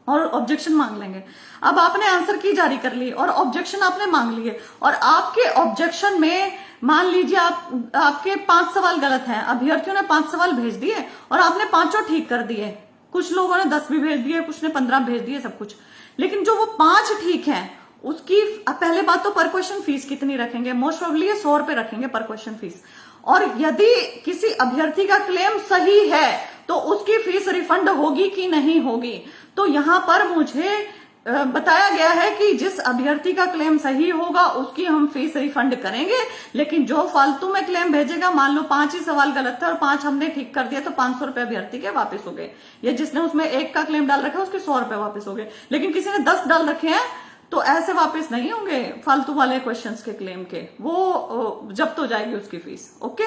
और ऑब्जेक्शन मांग लेंगे। अब आपने आंसर की जारी कर ली और ऑब्जेक्शन आपने मांग लिए, और आपके ऑब्जेक्शन में मान लीजिए आपके 5 सवाल गलत हैं, अभ्यर्थियों ने 5 सवाल भेज दिए और आपने 5 ठीक कर दिए, कुछ लोगों ने 10 भी भेज दिए, कुछ ने 15 भेज दिए, सब कुछ। लेकिन जो वो 5 ठीक हैं उसकी पहले बात तो पर क्वेश्चन फीस कितनी रखेंगे? मोस्ट प्रोबेबली 100 रुपए रखेंगे पर क्वेश्चन फीस। और यदि किसी अभ्यर्थी का क्लेम सही है तो उसकी फीस रिफंड होगी कि नहीं होगी? तो यहां पर मुझे बताया गया है कि जिस अभ्यर्थी का क्लेम सही होगा उसकी हम फीस रिफंड करेंगे, लेकिन जो फालतू में क्लेम भेजेगा, मान लो 5 ही सवाल गलत थे और 5 हमने ठीक कर दिया, तो 500 रुपए अभ्यर्थी के वापस हो गए, या जिसने उसमें 1 का क्लेम डाल रखा है उसके 100 रुपए वापस हो गए। लेकिन किसी ने 10 डाल रखे हैं तो ऐसे वापस नहीं होंगे फालतू वाले क्वेश्चंस के क्लेम के, वो जब्त हो जाएगी उसकी फीस। ओके,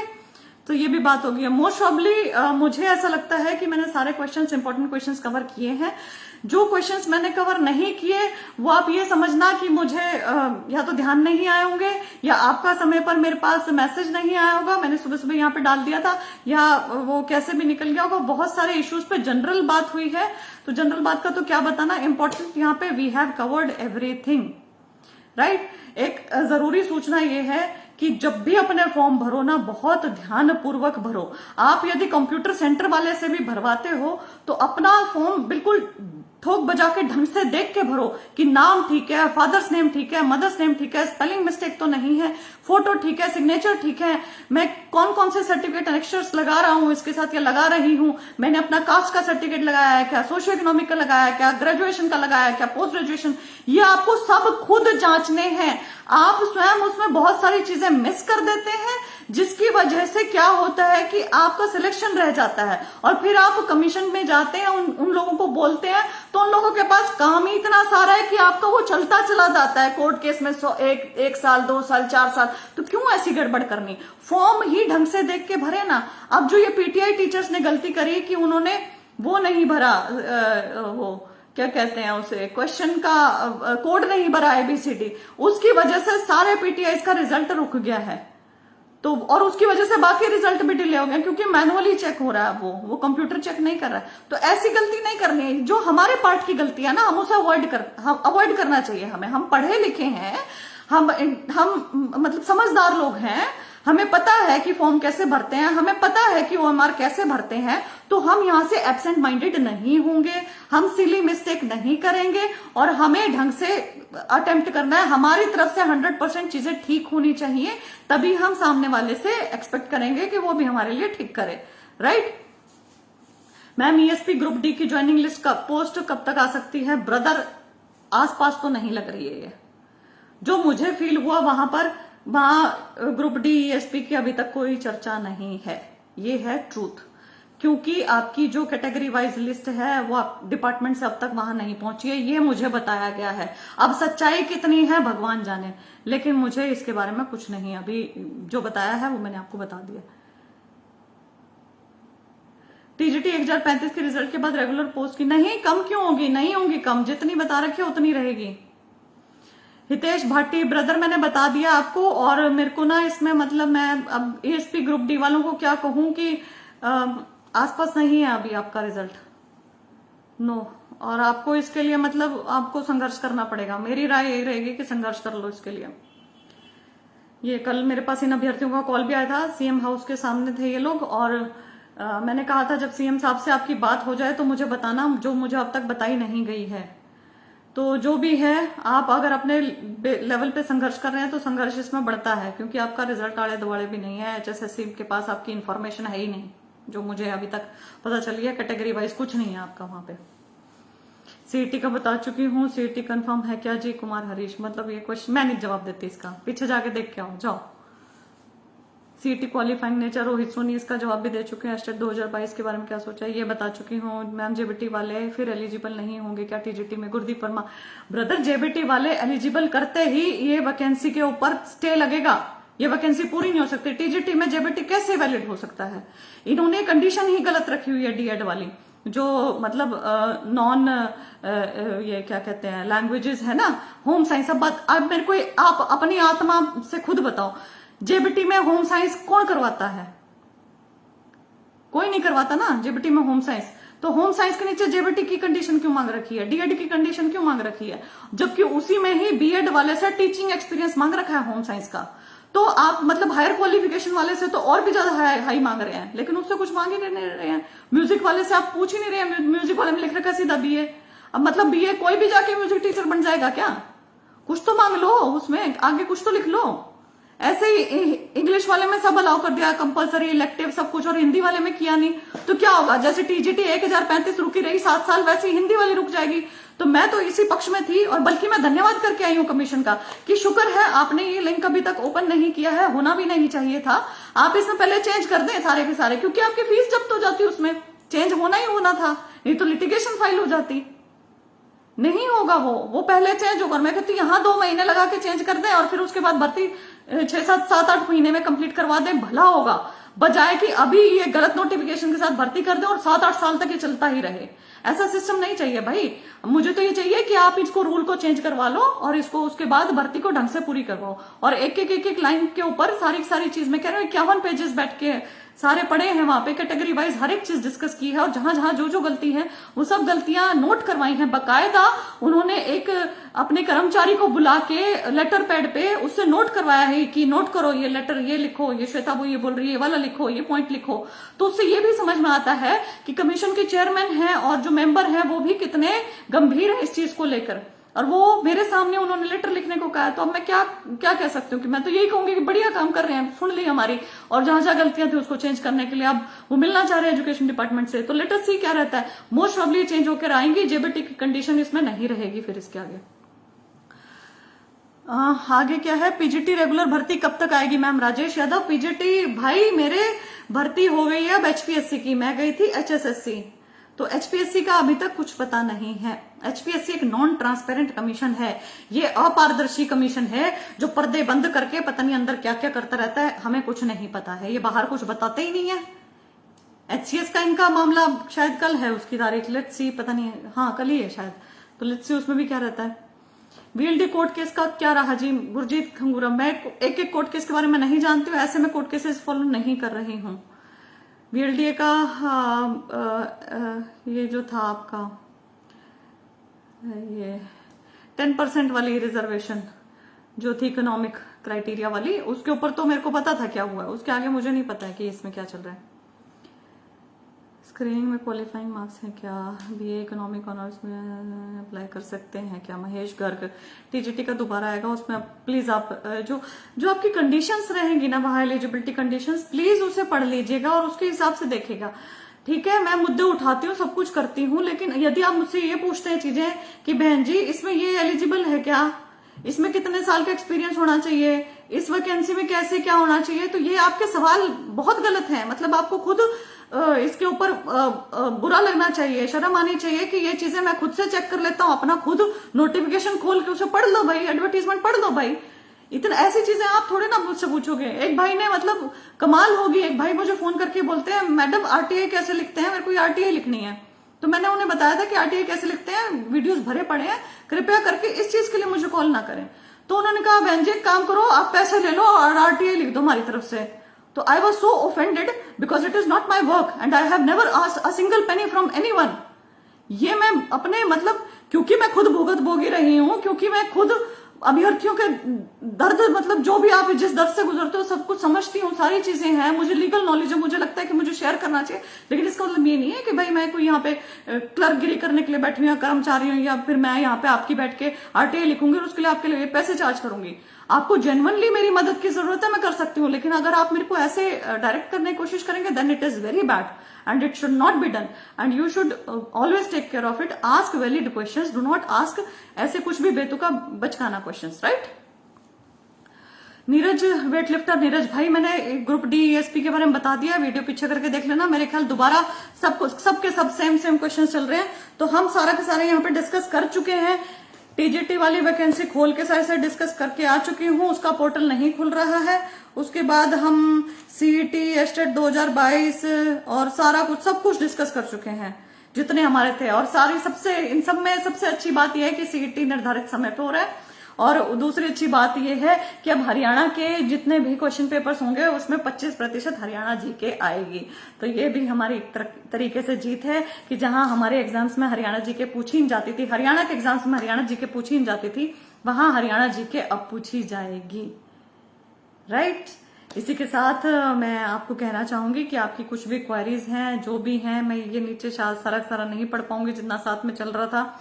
तो ये भी बात होगी। मोस्ट प्रॉब्ली मुझे ऐसा लगता है कि मैंने सारे क्वेश्चंस, इंपॉर्टेंट क्वेश्चंस कवर किए हैं। जो क्वेश्चंस मैंने कवर नहीं किए वो आप ये समझना कि मुझे या तो ध्यान नहीं आए होंगे, या आपका समय पर मेरे पास मैसेज नहीं आया होगा, मैंने सुबह सुबह यहाँ पे डाल दिया था, या वो कैसे भी निकल गया होगा। बहुत सारे इश्यूज पे जनरल बात हुई है, तो जनरल बात का तो क्या बताना, इंपॉर्टेंट यहाँ पे we have covered everything, right. एक जरूरी सूचना ये है कि जब भी अपने फॉर्म भरो ना, बहुत ध्यान पूर्वक भरो। आप यदि कंप्यूटर सेंटर वाले से भी भरवाते हो तो अपना फॉर्म बिल्कुल ठोक बजा के ढंग से देख के भरो कि नाम ठीक है, फादर्स नेम ठीक है, मदर्स नेम ठीक है, स्पेलिंग मिस्टेक तो नहीं है, फोटो ठीक है, सिग्नेचर ठीक है, मैं कौन कौन से सर्टिफिकेट एनेक्स्चर्स लगा रहा हूं इसके साथ या लगा रही हूं, मैंने अपना कास्ट का सर्टिफिकेट लगाया है क्या, सोशियो इकोनॉमिक का लगाया है क्या, ग्रेजुएशन का लगाया है क्या, पोस्ट ग्रेजुएशन, ये आपको सब खुद जांचने हैं। आप स्वयं उसमें बहुत सारी चीजें मिस कर देते हैं, जिसकी वजह से क्या होता है कि आपका सिलेक्शन रह जाता है, और फिर आप कमीशन में जाते हैं, उन लोगों को बोलते हैं, तो उन लोगों के पास काम ही इतना सारा है कि आपका वो चलता चला जाता है कोर्ट केस में 1 साल 2 साल 4 साल। तो क्यों ऐसी गड़बड़ करनी? फॉर्म ही ढंग से देख के भरे ना। अब जो ये पीटीआई टीचर्स ने गलती करी कि उन्होंने वो नहीं भरा, वो क्या कहते हैं उसे, क्वेश्चन का कोड नहीं भरा ABCD, उसकी वजह से सारे पीटीआई का रिजल्ट रुक गया है। तो और उसकी वजह से बाकी रिजल्ट भी डिले हो गए, क्योंकि मैनुअली चेक हो रहा है, वो कंप्यूटर चेक नहीं कर रहा है। तो ऐसी गलती नहीं करनी है। जो हमारे पार्ट की गलती है ना, हम उसे अवॉइड करना चाहिए हमें। हम पढ़े लिखे हैं, हम मतलब समझदार लोग हैं, हमें पता है कि फॉर्म कैसे भरते हैं, हमें पता है कि ओएमआर कैसे भरते हैं, तो हम यहां से एब्सेंट माइंडेड नहीं होंगे, हम सिली मिस्टेक नहीं करेंगे और हमें ढंग से अटेम्प्ट करना है। हमारी तरफ से 100% चीजें ठीक होनी चाहिए, तभी हम सामने वाले से एक्सपेक्ट करेंगे कि वो भी हमारे लिए ठीक करे, right. Ma'am ESP group D की ज्वाइनिंग लिस्ट का पोस्ट कब तक आ सकती है? ब्रदर आसपास तो नहीं लग रही है ये, जो मुझे फील हुआ वहां ग्रुप डी ईएसपी की अभी तक कोई चर्चा नहीं है, ये है ट्रूथ। क्योंकि आपकी जो कैटेगरी वाइज लिस्ट है वो डिपार्टमेंट से अब तक वहां नहीं पहुंची है, ये मुझे बताया गया है। अब सच्चाई कितनी है भगवान जाने, लेकिन मुझे इसके बारे में कुछ नहीं, अभी जो बताया है वो मैंने आपको बता दिया। टीजीटी 1035 के रिजल्ट के बाद रेगुलर पोस्ट की नहीं कम क्यों होगी? नहीं होगी कम, जितनी बता रखी है उतनी रहेगी। हितेश भाटी ब्रदर मैंने बता दिया आपको, और मेरे को ना इसमें मतलब मैं अब एएसपी ग्रुप डी वालों को क्या कहूं कि आसपास नहीं है अभी आपका रिजल्ट, नो। और आपको इसके लिए मतलब आपको संघर्ष करना पड़ेगा, मेरी राय यही रहेगी कि संघर्ष कर लो इसके लिए। ये कल मेरे पास इन अभ्यर्थियों का कॉल भी आया था, सीएम हाउस के सामने थे ये लोग, और मैंने कहा था जब सीएम साहब से आपकी बात हो जाए तो मुझे बताना, जो मुझे अब तक बताई नहीं गई है। तो जो भी है, आप अगर अपने लेवल पे संघर्ष कर रहे हैं तो संघर्ष इसमें बढ़ता है, क्योंकि आपका रिजल्ट आड़े दुआड़े भी नहीं है। एचएसएससी के पास आपकी इन्फॉर्मेशन है ही नहीं, जो मुझे अभी तक पता चली है। कैटेगरी वाइज कुछ नहीं है आपका वहां पे। सीईटी का बता चुकी हूँ, सीईटी कंफर्म है क्या जी? कुमार हरीश, मतलब ये क्वेश्चन मैं नहीं जवाब देती इसका, पीछे जाके देख के आओ, जाओ। CET qualifying nature, Rohit Soni इसका जवाब भी दे चुके हैं। स्टेट 2022 के बारे में क्या सोचा है, ये बता चुकी हूँ। मैम जेबीटी वाले फिर एलिजिबल नहीं होंगे क्या टीजीटी में? गुरदीप वर्मा ब्रदर, जेबीटी वाले एलिजिबल करते ही ये वैकेंसी के ऊपर स्टे लगेगा, ये वैकेंसी पूरी नहीं हो सकती। टीजीटी में जेबीटी कैसे वैलिड हो सकता है? इन्होंने कंडीशन ही गलत रखी हुई है डीएड वाली, जो मतलब नॉन ये क्या कहते हैं लैंग्वेजेस है ना, होम साइंस। अब मेरे को आप अपनी आत्मा से खुद बताओ, जेबीटी में होम साइंस कौन करवाता है? कोई नहीं करवाता ना जेबीटी में होम साइंस। तो होम साइंस के नीचे जेबीटी की कंडीशन क्यों मांग रखी है, डीएड की कंडीशन क्यों मांग रखी है, जबकि उसी में ही बीएड वाले से टीचिंग एक्सपीरियंस मांग रखा है होम साइंस का। तो आप मतलब हायर क्वालिफिकेशन वाले से तो और भी ज्यादा हाई मांग रहे हैं, लेकिन उससे कुछ मांग ही नहीं रहे हैं। म्यूजिक वाले से आप पूछ ही नहीं रहे हैं, म्यूजिक वाले में लिख रखा है सीधा बीए। अब मतलब बीए कोई भी जाके म्यूजिक टीचर बन जाएगा क्या? कुछ तो मांग लो, उसमें आगे कुछ तो लिख लो। ऐसे ही इंग्लिश वाले में सब अलाउ कर दिया, कंपलसरी इलेक्टिव सब कुछ, और हिंदी वाले में किया नहीं, तो क्या होगा? जैसे टीजीटी 1035 रुकी रही 7 साल, वैसे ही हिंदी वाली रुक जाएगी। तो मैं तो इसी पक्ष में थी, और बल्कि मैं धन्यवाद करके आई हूँ कमीशन का कि शुक्र है आपने ये लिंक अभी तक ओपन नहीं किया है, होना भी नहीं चाहिए था। आप इसमें पहले चेंज कर दें सारे के सारे, क्योंकि आपकी फीस जब्त हो जाती, उसमें चेंज होना ही होना था, नहीं तो लिटिगेशन फाइल हो जाती। नहीं होगा वो पहले चेंज होगा। मैं कहती यहाँ 2 महीने लगा के चेंज कर दें और फिर उसके बाद भर्ती 6-7-8 महीने में कंप्लीट करवा दें, भला होगा, बजाय कि अभी ये गलत नोटिफिकेशन के साथ भर्ती कर दें और 7-8 साल तक ये चलता ही रहे। ऐसा सिस्टम नहीं चाहिए भाई। मुझे तो ये चाहिए कि आप इसको रूल को चेंज करवा लो और इसको उसके बाद भर्ती को ढंग से पूरी करवाओ। और एक लाइन के ऊपर सारी चीज में कह रहे हैं 51 पेजेस बैठ के सारे पढ़े हैं, वहां पे कैटेगरी वाइज हर एक चीज डिस्कस की है, और जहां जहां जो गलती है वो सब गलतियां नोट करवाई हैं बकायदा। उन्होंने एक अपने कर्मचारी को बुला के लेटर पैड पे उससे नोट करवाया है कि नोट करो ये लेटर, ये लिखो, ये श्वेता वो ये बोल रही है, ये वाला लिखो, ये पॉइंट लिखो। तो उससे ये भी समझ में आता है कि कमीशन के चेयरमैन हैं और जो मेंबर हैं वो भी कितने गंभीर है इस चीज को लेकर। और वो मेरे सामने उन्होंने लेटर लिखने को कहा, तो अब मैं क्या कह सकती हूँ कि मैं तो यही कहूंगी कि बढ़िया काम कर रहे हैं, सुन ली हमारी, और जहां जहां गलतियां थी उसको चेंज करने के लिए अब वो मिलना चाह रहे हैं एजुकेशन डिपार्टमेंट से। तो लेट अस सी क्या रहता है, मोस्ट प्रोबेबली चेंज होकर आएंगी, जेबीटी की कंडीशन इसमें नहीं रहेगी फिर इसके आगे। आगे क्या है, पीजीटी रेगुलर भर्ती कब तक आएगी? मैम राजेश यादव, पीजीटी भाई मेरे भर्ती हो गई है अब एचपीएससी की, मैं गई थी एचएसएससी, तो एचपीएससी का अभी तक कुछ पता नहीं है। एचपीएससी एक नॉन ट्रांसपेरेंट कमीशन है, ये अपारदर्शी कमीशन है जो पर्दे बंद करके पता नहीं अंदर क्या क्या करता रहता है, हमें कुछ नहीं पता है, ये बाहर कुछ बताते ही नहीं है। एचसीएस का इनका मामला शायद कल है उसकी तारीख, लेट्स सी, पता नहीं, हाँ कल ही है शायद, तो लेट्स सी उसमें भी क्या रहता है। वीएलडी कोर्ट केस का क्या रहा जी? गुरजीत खंगूरा, मैं एक कोर्ट केस के बारे में नहीं जानती हूँ, ऐसे में कोर्ट केसेस फॉलो नहीं कर रही हूँ। वीएलडीए का ये जो था आपका ये 10% वाली रिजर्वेशन जो थी इकोनॉमिक क्राइटेरिया वाली, उसके ऊपर तो मेरे को पता था क्या हुआ है, उसके आगे मुझे नहीं पता है कि इसमें क्या चल रहा है। स्क्रीनिंग में क्वालिफाइंग मार्क्स हैं क्या? बीए इकोनॉमिक ऑनर्स में अप्लाई कर सकते हैं क्या? महेश गर्ग, टीजीटी का दोबारा आएगा, उसमें आप प्लीज आप जो जो आपकी कंडीशंस रहेंगी ना, वहां एलिजिबिलिटी कंडीशंस, प्लीज उसे पढ़ लीजिएगा और उसके हिसाब से देखेगा। ठीक है, मैं मुद्दे उठाती हूँ, सब कुछ करती हूँ, लेकिन यदि आप मुझसे ये पूछते हैं चीजें कि बहन जी इसमें ये एलिजिबल है क्या, इसमें कितने साल का एक्सपीरियंस होना चाहिए, इस वैकेंसी में कैसे क्या होना चाहिए, तो ये आपके सवाल बहुत गलत हैं। मतलब आपको खुद इसके ऊपर बुरा लगना चाहिए, शर्म आनी चाहिए कि ये चीजें मैं खुद से चेक कर लेता हूँ, अपना खुद नोटिफिकेशन खोल के उसे पढ़ लो भाई, एडवर्टीजमेंट पढ़ लो भाई। इतना ऐसी चीजें आप थोड़े ना मुझसे पूछोगे। एक भाई ने, मतलब कमाल होगी, एक भाई मुझे फोन करके बोलते हैं मैडम आरटीआई कैसे लिखते हैं, मेरे को आरटीआई लिखनी है। तो मैंने उन्हें बताया था कि आरटीआई कैसे लिखते हैं, वीडियोस भरे पड़े हैं, कृपया करके इस चीज के लिए मुझे कॉल ना करें। तो उन्होंने कहा बहन जी एक काम करो, आप पैसे ले लो और आरटीआई लिख दो हमारी तरफ से। तो I was so offended because it is not my work and I have never asked a single penny from anyone. ये मैं अपने, मतलब क्योंकि मैं खुद भुगत भोगी रही हूं, क्योंकि मैं खुद अभ्यर्थियों के दर्द, मतलब जो भी आप जिस दर्द से गुजरते हो सब कुछ समझती हूँ, सारी चीजें हैं, मुझे लीगल नॉलेज है, मुझे लगता है कि मुझे शेयर करना चाहिए। लेकिन इसका मतलब ये नहीं है कि भाई मैं कोई यहाँ पे क्लर्कगिरी करने के लिए बैठी हूँ या कर्मचारी हूँ, या फिर मैं यहाँ पे आपकी बैठ के आरटीआई लिखूंगी और उसके लिए आपके लिए पैसे चार्ज करूंगी। आपको जेन्युइनली मेरी मदद की जरूरत है, मैं कर सकती हूँ, लेकिन अगर आप मेरे को ऐसे डायरेक्ट करने की कोशिश करेंगे then it is very bad and it should not be done and you should always take care of it. Ask valid questions, do not ask ऐसे कुछ भी बेतुका बचकाना questions, right? Neeraj weight lifter, Neeraj भाई मैंने ग्रुप डी एसपी के बारे में बता दिया, वीडियो पीछे करके देख लेना। मेरे ख्याल दोबारा सबके सब सेम क्वेश्चंस चल रहे हैं, तो हम सारा के सारे यहाँ पे डिस्कस कर चुके हैं। टीजीटी वाली वैकेंसी खोल के सारे डिस्कस करके आ चुकी हूँ, उसका पोर्टल नहीं खुल रहा है। उसके बाद हम सीईटी एस्टेट 2022 और सारा कुछ सब कुछ डिस्कस कर चुके हैं जितने हमारे थे। और सारी इन सब में सबसे अच्छी बात यह है कि सीईटी निर्धारित समय पे हो रहा है, और दूसरी अच्छी बात यह है कि अब हरियाणा के जितने भी क्वेश्चन पेपर्स होंगे उसमें 25% हरियाणा जीके आएगी। तो ये भी हमारी एक तरीके से जीत है कि जहां हमारे एग्जाम्स में हरियाणा जीके पूछी नहीं जाती थी, हरियाणा के एग्जाम्स में हरियाणा जीके पूछी नहीं जाती थी, वहां हरियाणा जीके अब पूछी जाएगी, राइट। इसी के साथ मैं आपको कहना चाहूंगी कि आपकी कुछ भी क्वेरीज हैं, जो भी हैं, मैं ये नीचे शायद सारा नहीं पढ़ पाऊंगी जितना साथ में चल रहा था,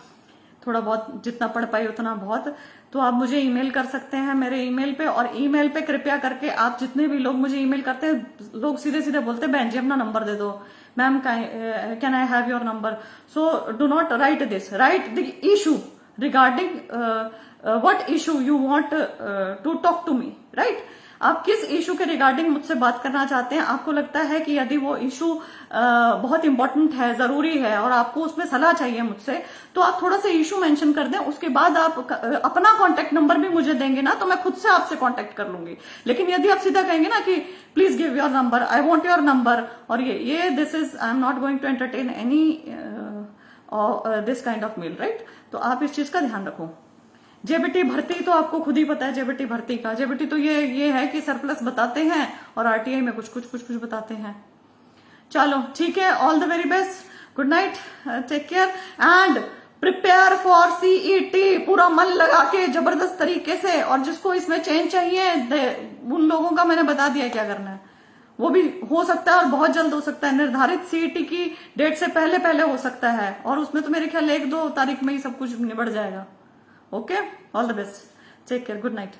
थोड़ा बहुत जितना पढ़ पाई उतना बहुत। तो आप मुझे ईमेल कर सकते हैं मेरे ईमेल पे, और ईमेल पे कृपया करके आप जितने भी लोग मुझे ईमेल करते हैं, लोग सीधे बोलते हैं बहन जी अपना नंबर दे दो, ma'am can I have your number. So do not write this, write the issue regarding what issue you want to talk to me, right. आप किस इशू के रिगार्डिंग मुझसे बात करना चाहते हैं, आपको लगता है कि यदि वो इशू बहुत इंपॉर्टेंट है, जरूरी है और आपको उसमें सलाह चाहिए मुझसे, तो आप थोड़ा सा इशू मेंशन कर दें। उसके बाद आप अपना कांटेक्ट नंबर भी मुझे देंगे ना, तो मैं खुद से आपसे कांटेक्ट कर लूंगी। लेकिन यदि आप सीधा कहेंगे ना कि please give your number, I want your number, और ये this is, I am not going to entertain any this kind of mail, right. तो आप इस चीज का ध्यान रखो। जेबीटी भर्ती तो आपको खुद ही पता है, जेबीटी भर्ती का, जेबीटी तो ये है कि सरप्लस बताते हैं और आरटीआई में कुछ बताते हैं। चलो ठीक है, all the very best, good night, take care and prepare for CET, पूरा मन लगा के जबरदस्त तरीके से। और जिसको इसमें चेंज चाहिए उन लोगों का मैंने बता दिया क्या करना है, वो भी हो सकता है और बहुत जल्द हो सकता है। निर्धारित सीईटी की डेट से पहले हो सकता है, और उसमें तो मेरे ख्याल 1-2 तारीख में ही सब कुछ निबट जाएगा। Okay, all the best. Take care. Good night.